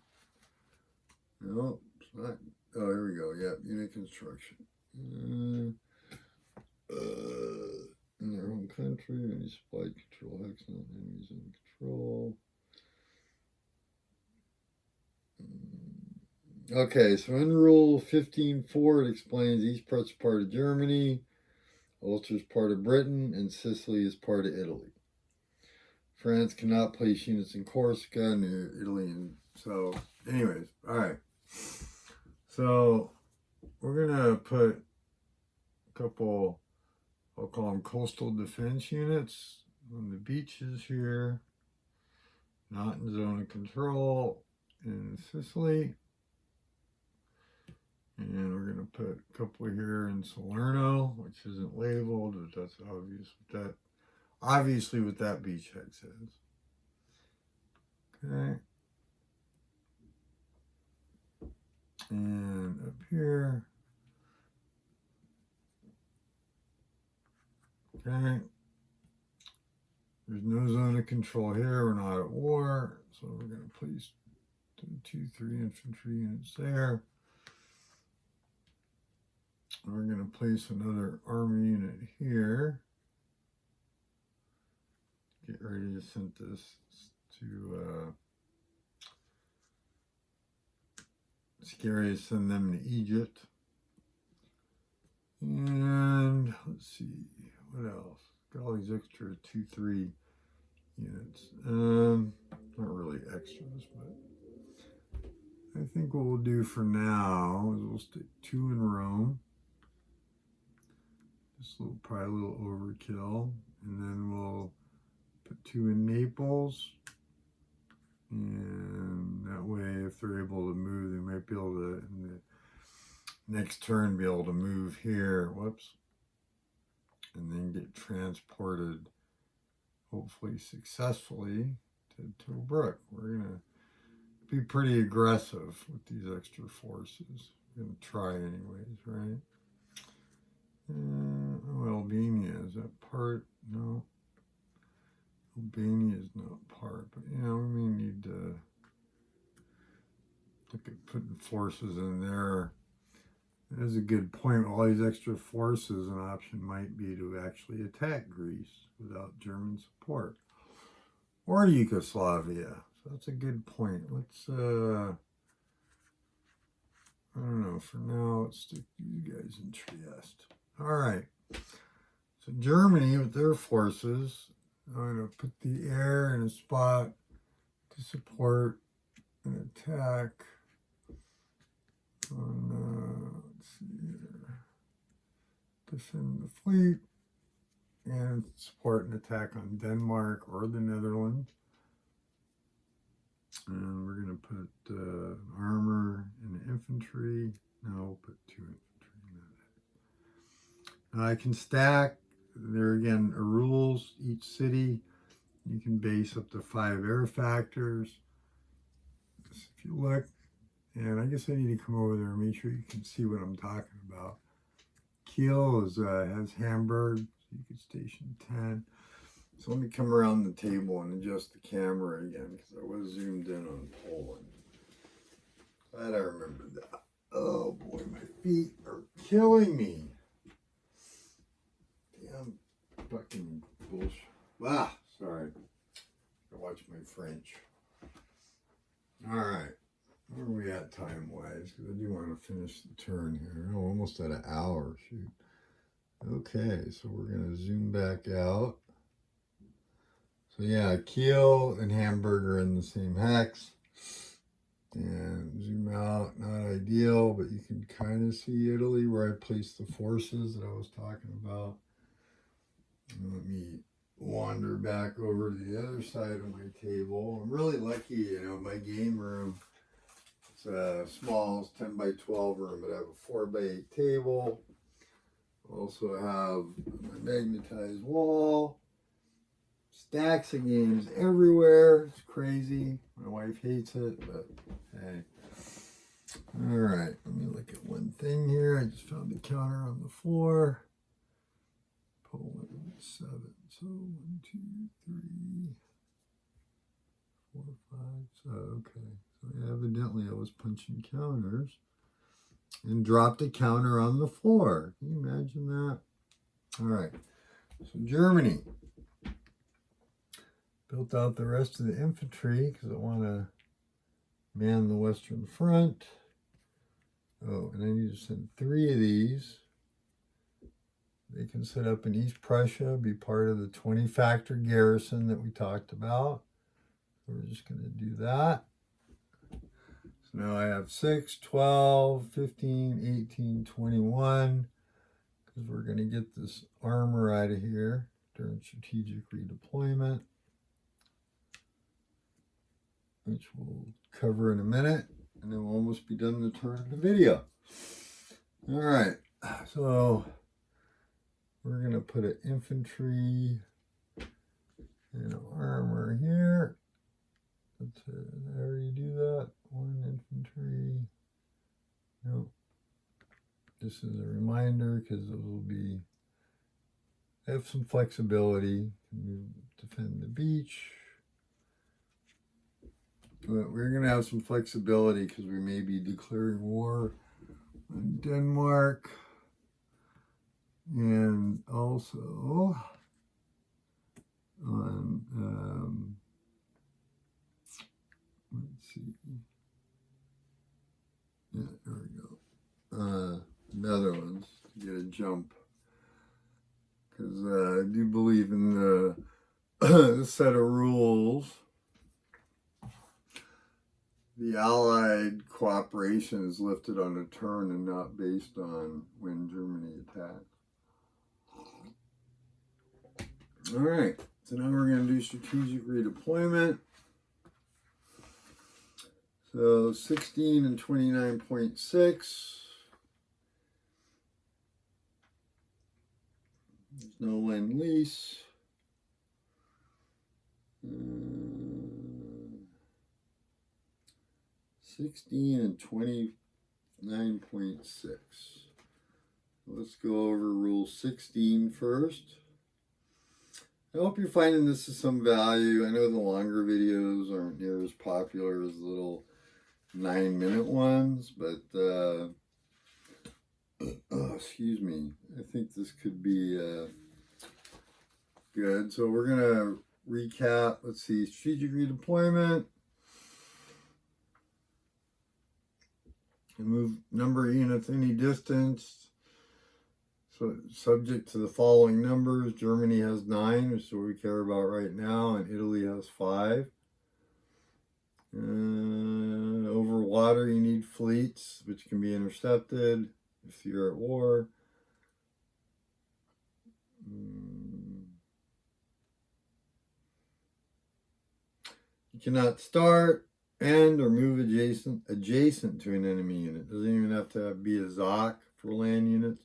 No, it's not. Oh, here we go. Yep, unit construction. In their home country, any supply control hex, not enemies in control. Okay, so in Rule 15.4, it explains East is part of Germany, Ulster is part of Britain, and Sicily is part of Italy. France cannot place units in Corsica, near Italy, and so, anyways, all right. So, we're going to put a couple, I'll call them coastal defense units on the beaches here, not in zone of control in Sicily. And we're going to put a couple here in Salerno, which isn't labeled, but that's obviously what that beachhead says. Okay. And up here. Okay. There's no zone of control here. We're not at war. So we're going to place 2, 3 infantry units there. We're going to place another army unit here. Get ready to send this to scary to send them to Egypt. And let's see, what else? Got all these extra 2, 3 units. Not really extras, but I think what we'll do for now is we'll stick 2 in Rome. Just probably a little overkill. And then we'll put 2 in Naples. And that way, if they're able to move, they might be able to, in the next turn, be able to move here. Whoops. And then get transported, hopefully successfully, to Tobruk. We're going to be pretty aggressive with these extra forces. We're going to try anyways, right? Albania, is that part? No. Albania is not part, but we may need to look at putting forces in there. That is a good point. All these extra forces, an option might be to actually attack Greece without German support. Or Yugoslavia. So that's a good point. Let's, I don't know, for now, let's stick you guys in Trieste. All right. So Germany, with their forces, I'm going to put the air in a spot to support an attack on, let's see here, defend the fleet. and support an attack on Denmark or the Netherlands. And we're going to put armor and infantry. No, we'll put 2 infantry. Now I can stack. There again are rules. Each city, you can base up to 5 air factors. If you look, and I guess I need to come over there and make sure you can see what I'm talking about. Kiel has Hamburg, so you could station 10. So let me come around the table and adjust the camera again because I was zoomed in on Poland. Glad I remembered that. Oh boy, my feet are killing me. Damn fucking bullshit. Ah, sorry. I watch my French. All right. Where are we at time-wise? Because I do want to finish the turn here. Oh, almost at an hour. Shoot. Okay, so we're going to zoom back out. So yeah, Kiel and Hamburg are in the same hex. And zoom out, not ideal, but you can kind of see Italy where I placed the forces that I was talking about. And let me wander back over to the other side of my table. I'm really lucky, you know, my game room, it's a small, it's 10 by 12 room, but I have a 4 by 8 table. Also have my magnetized wall. Stacks of games everywhere. It's crazy. My wife hates it, but hey. All right, let me look at one thing here. I just found a counter on the floor. Poland 7. So 1, 2, 3, 4, 5. So okay. So evidently I was punching counters and dropped a counter on the floor. Can you imagine that? All right. So Germany. Built out the rest of the infantry because I want to man the Western Front. Oh, and I need to send 3 of these. They can set up in East Prussia, be part of the 20-factor garrison that we talked about. So we're just going to do that. So now I have 6, 12, 15, 18, 21, because we're going to get this armor out of here during strategic redeployment, which we'll cover in a minute, and then we'll almost be done the turn of the video. All right, so we're going to put an infantry and armor here. Did I already do that? 1 infantry. Nope. This is a reminder because it will be, have some flexibility. Defend the beach. But we're going to have some flexibility because we may be declaring war on Denmark. And also on, let's see. Yeah, there we go. Netherlands to get a jump. Because I do believe in the set of rules. The Allied cooperation is lifted on a turn and not based on when Germany attacks. All right, so now we're going to do strategic redeployment. So 16 and 29.6. There's no Lend-Lease. 16 and 29.6. Let's go over rule 16 first. I hope you're finding this of some value. I know the longer videos aren't near as popular as the little 9-minute ones, but excuse me, I think this could be good. So we're going to recap. Let's see, strategic redeployment. Move number of units any distance. So subject to the following numbers. Germany has 9, which is what we care about right now, and Italy has 5. Over water, you need fleets, which can be intercepted if you're at war. cannot start and or move adjacent to an enemy unit. Doesn't even have to be a ZOC for land units.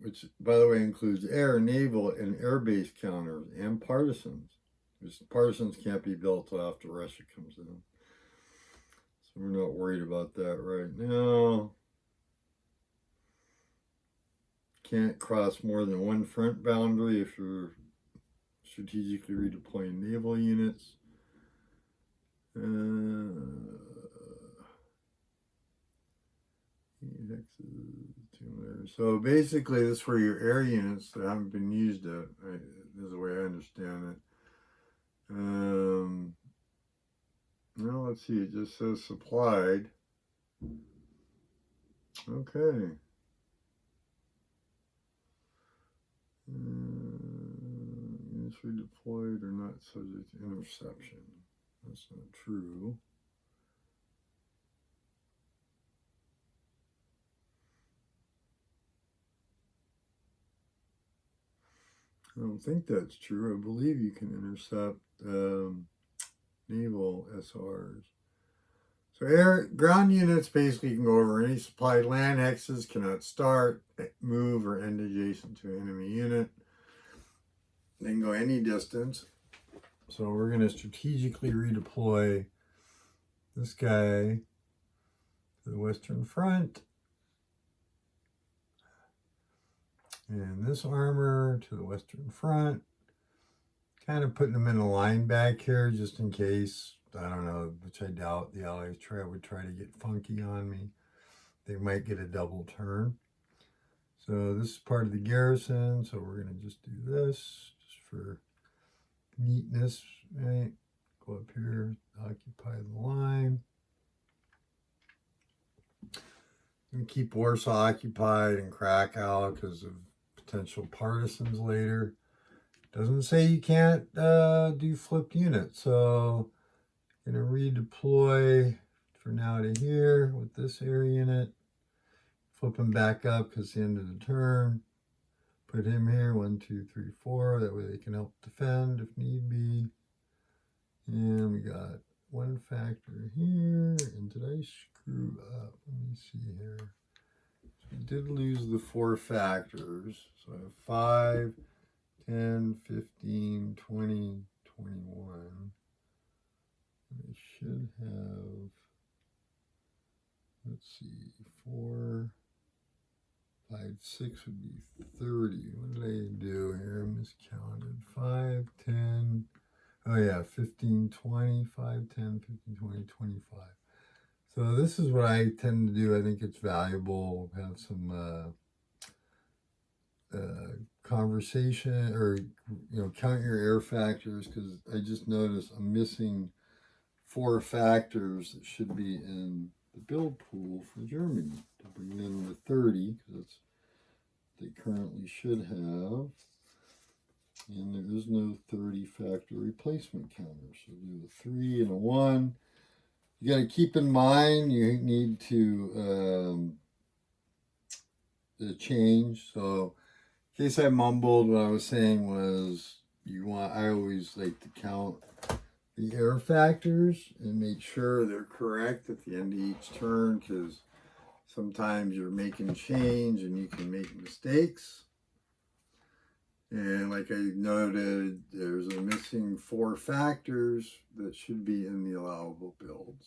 Which, by the way, includes air, naval, and air base counters and partisans. Because partisans can't be built till after Russia comes in. So we're not worried about that right now. Can't cross more than one front boundary if you're strategically redeploying naval units. So basically, this is for your air units that haven't been used yet. This is the way I understand it. Now let's see. It just says supplied. Okay. Units redeployed are not subject to interception. That's not true. I don't think that's true. I believe you can intercept naval SRs. So ground units basically can go over any supplied land hexes, cannot start, move, or end adjacent to an enemy unit. They can go any distance. So we're going to strategically redeploy this guy to the Western Front. And this armor to the Western Front. Kind of putting them in a line back here just in case, I don't know, which I doubt the Allies would try to get funky on me. They might get a double turn. So this is part of the garrison, so we're going to just do this just for neatness, right? Go up here, occupy the line. And keep Warsaw occupied and Krakow because of potential partisans later. Doesn't say you can't do flipped units. So I'm going to redeploy for now to here with this air unit. Flip him back up because it's the end of the turn. Put him here, 1, 2, 3, 4. That way they can help defend if need be. And we got one factor here. And did I screw up? Let me see here. So we did lose the 4 factors. So I have 5, 10, 15, 20, 21. I should have, let's see, 4, 5, 6 would be 30. What did I do here? I miscounted. 5, 10, oh yeah, 15, 20, 5, 10, 15, 20, 25. So this is what I tend to do. I think it's valuable. Have some conversation, or count your air factors, because I just noticed I'm missing 4 factors that should be in the build pool for Germany to bring them to 30, because they currently should have, and there is no 30 factor replacement counter. So do a 3 and a 1. You got to keep in mind you need to change. So in case I mumbled, what I was saying was I always like to count the air factors and make sure they're correct at the end of each turn, because sometimes you're making change and you can make mistakes. And like I noted, there's a missing 4 factors that should be in the allowable builds.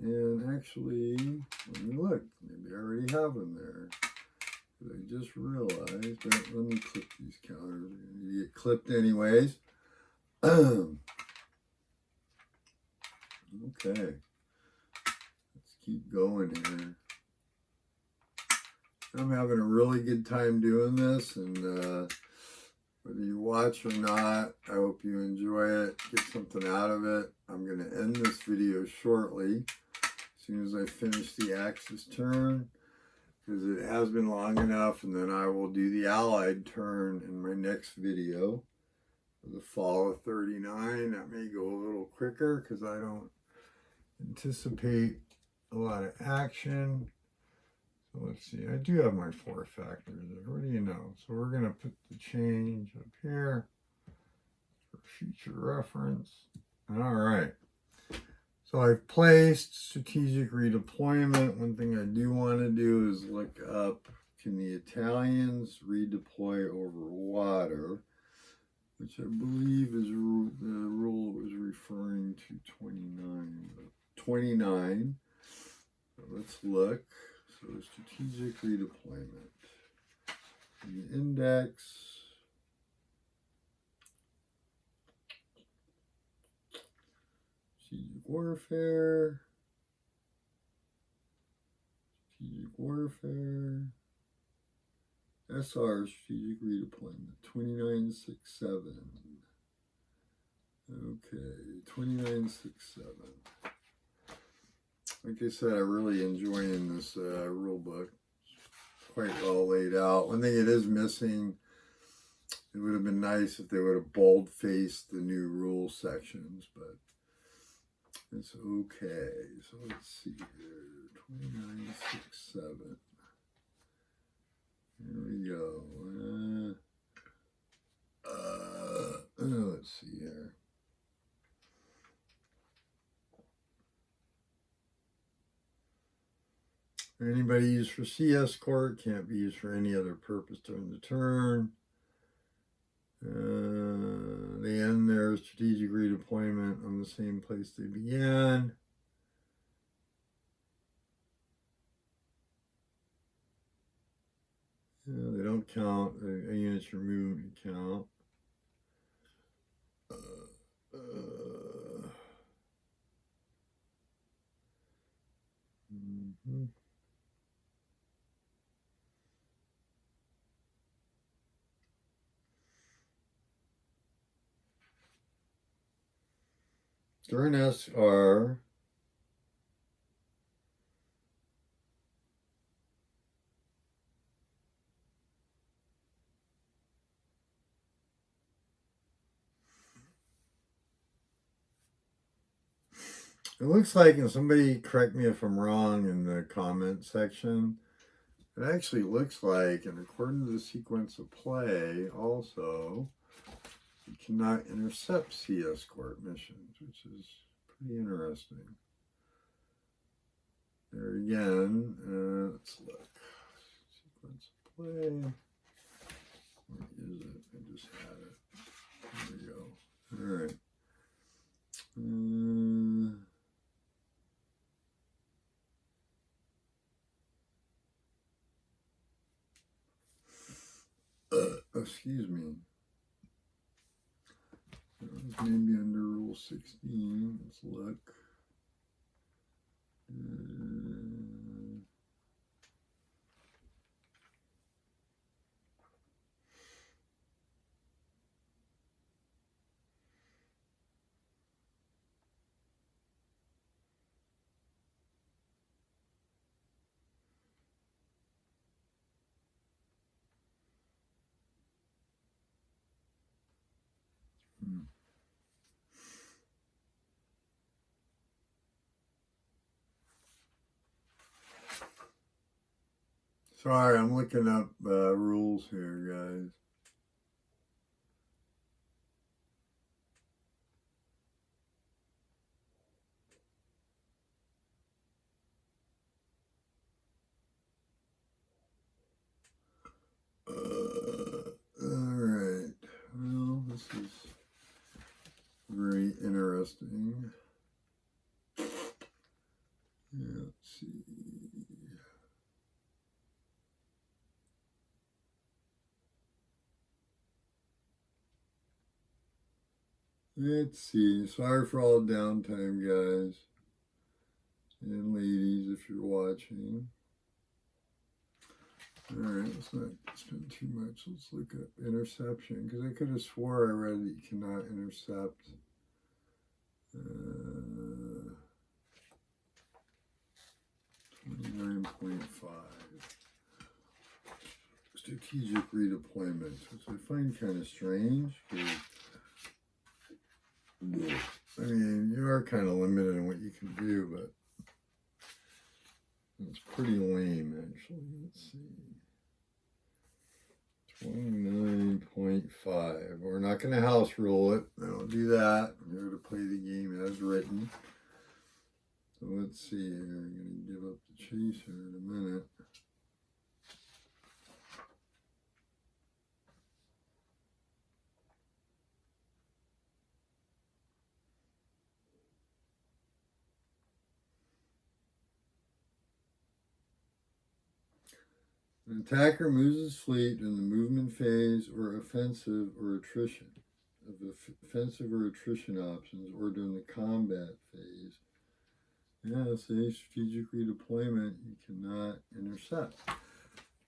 And actually, let me look. Maybe I already have them there. I just realized, but let me clip these counters. You get clipped anyways. Okay. Let's keep going here. I'm having a really good time doing this, and whether you watch or not, I hope you enjoy it, get something out of it. I'm going to end this video shortly, as soon as I finish the Axis turn, because it has been long enough, and then I will do the Allied turn in my next video for the fall of 39. That may go a little quicker, because I don't anticipate a lot of action. So let's see, I do have my 4 factors there. What do you know? So we're going to put the change up here for future reference. All right. So I've placed strategic redeployment. One thing I do want to do is look up, can the Italians redeploy over water? Which I believe is the rule was referring to 29. 29. So let's look. So strategic redeployment. The index. Strategic warfare. Strategic warfare. SR strategic redeployment. 2967. Okay, 2967. Like I said, I'm really enjoying this rule book. It's quite well laid out. One thing it is missing, it would have been nice if they would have bold-faced the new rule sections, but it's okay. So let's see here, 2967. Here we go. Let's see here. Anybody used for CS court can't be used for any other purpose during the turn. They end their strategic redeployment on the same place they began. They don't count. Units removed count. During SR, it looks like, and somebody correct me if I'm wrong in the comment section, it actually looks like, and according to the sequence of play, also, you cannot intercept CS court missions, which is pretty interesting. There again, let's look. Sequence of play. Where is it? I just had it. There we go. All right. Excuse me. Maybe under Rule 16. Let's look. Sorry, I'm looking up rules here, guys. Alright, well, this is very interesting. Yeah, let's see. Let's see. Sorry for all the downtime, guys. And ladies, if you're watching. Alright, let's not spend too much. Let's look up interception, because I could have swore I read that you cannot intercept. 29.5. Strategic redeployment, which I find kind of strange. I mean, you are kind of limited in what you can do, but It's pretty lame, actually. Let's see. 29.5. We're not going to house rule it. I don't do that. I'm here to play the game as written. So let's see here. I'm going to give up the chaser in a minute. An attacker moves his fleet in the movement phase or offensive or attrition of the offensive or attrition options, or during the combat phase. Yeah, say strategic redeployment, you cannot intercept.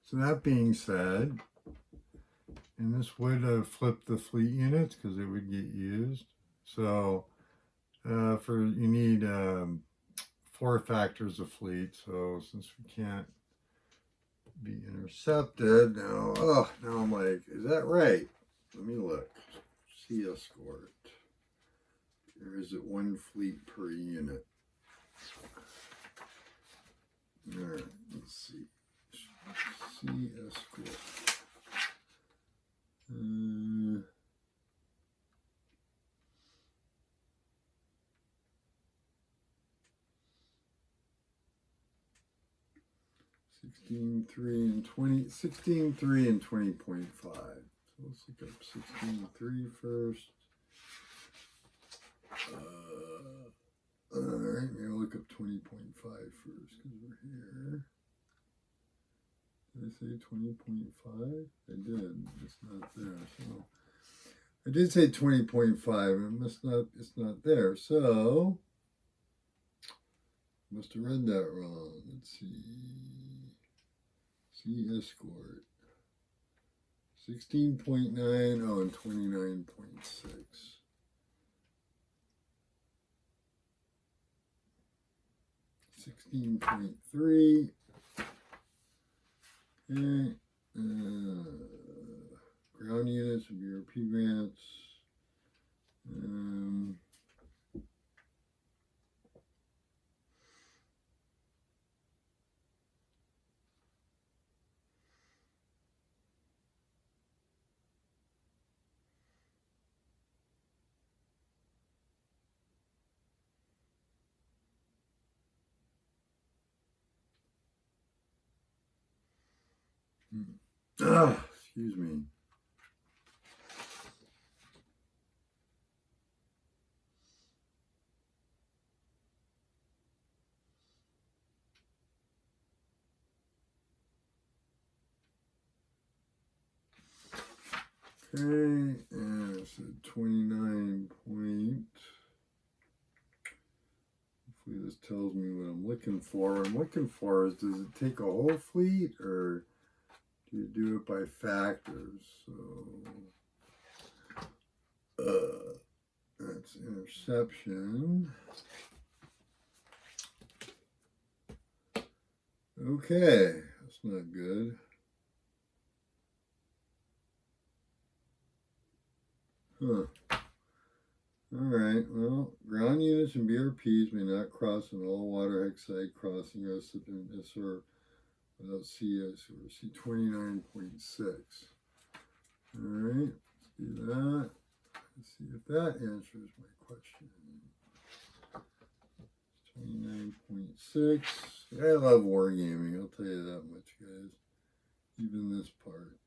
So that being said, and this would flip the fleet units because it would get used. So you need 4 factors of fleet. So since we can't be intercepted now, now I'm like, is that right? Let me look. Sea escort. Or is it 1 fleet per unit? All right, let's see. Sea escort. 16.3 and 20. 16.3 and 20.5. So let's look up 16.3 first. All right, maybe I'll look up 20.5 first because we're here. Did I say 20.5? I did. It's not there. So I did say 20.5, and it's not there. So must have read that wrong. Let's see. Sea escort. 16.9, oh, and 29.6. $16.3. Okay. Ground units of Europe grants. Excuse me. Okay, and it's a 29 point. Hopefully this tells me what I'm looking for. What I'm looking for is, does it take a whole fleet, or do you do it by factors? So that's interception. Okay, that's not good. Huh. Alright, well, ground units and BRPs may not cross an all-water Hexide crossing recipient SR without CS or C29.6. Alright, let's do that. Let's see if that answers my question. 29.6. I love wargaming, I'll tell you that much, guys. Even this part.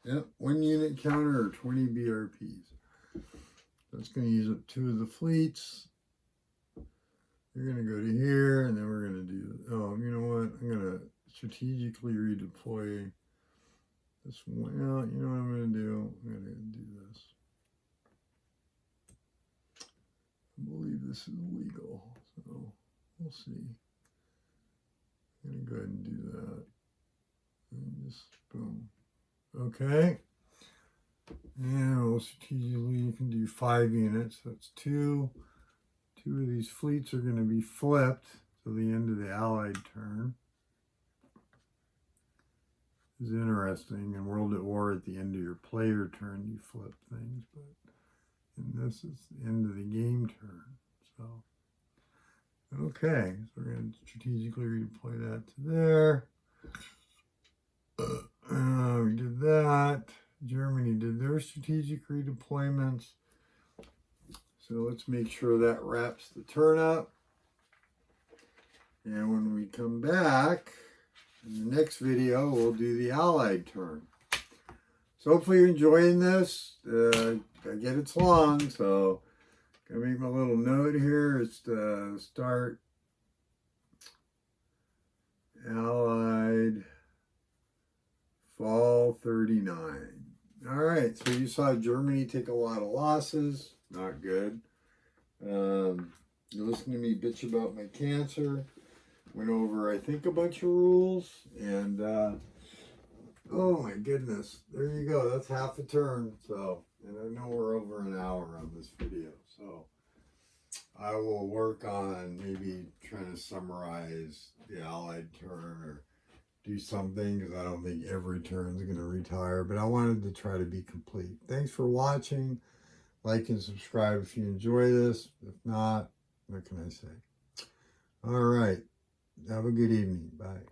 Yep, 1 unit counter or 20 BRPs. That's going to use up 2 of the fleets. They're going to go to here, and then we're going to do, oh, you know what? I'm going to strategically redeploy this one. Well, you know what I'm going to do? I'm going to do this. I believe this is legal, so we'll see. I'm going to go ahead and do that. And just boom. Okay. And we'll strategically, you can do 5 units. That's 2. 2 of these fleets are going to be flipped to the end of the Allied turn. It's interesting. In World at War, at the end of your player turn, you flip things, but this is the end of the game turn. So, okay, so we're going to strategically redeploy that to there. We did that. Germany did their strategic redeployments. So let's make sure that wraps the turn up. And when we come back, in the next video, we'll do the Allied turn. So hopefully you're enjoying this. I get it's long, so I'm gonna make my little note here. It's to start Allied Fall 39. All right, so you saw Germany take a lot of losses. Not good. You listened to me bitch about my cancer. Went over, I think, a bunch of rules. And, oh my goodness. There you go. That's half a turn. So, and I know we're over an hour on this video. So, I will work on maybe trying to summarize the Allied turn or do something, because I don't think every turn is going to retire, but I wanted to try to be complete. Thanks for watching. Like and subscribe if you enjoy this. If not, what can I say? All right. Have a good evening. Bye.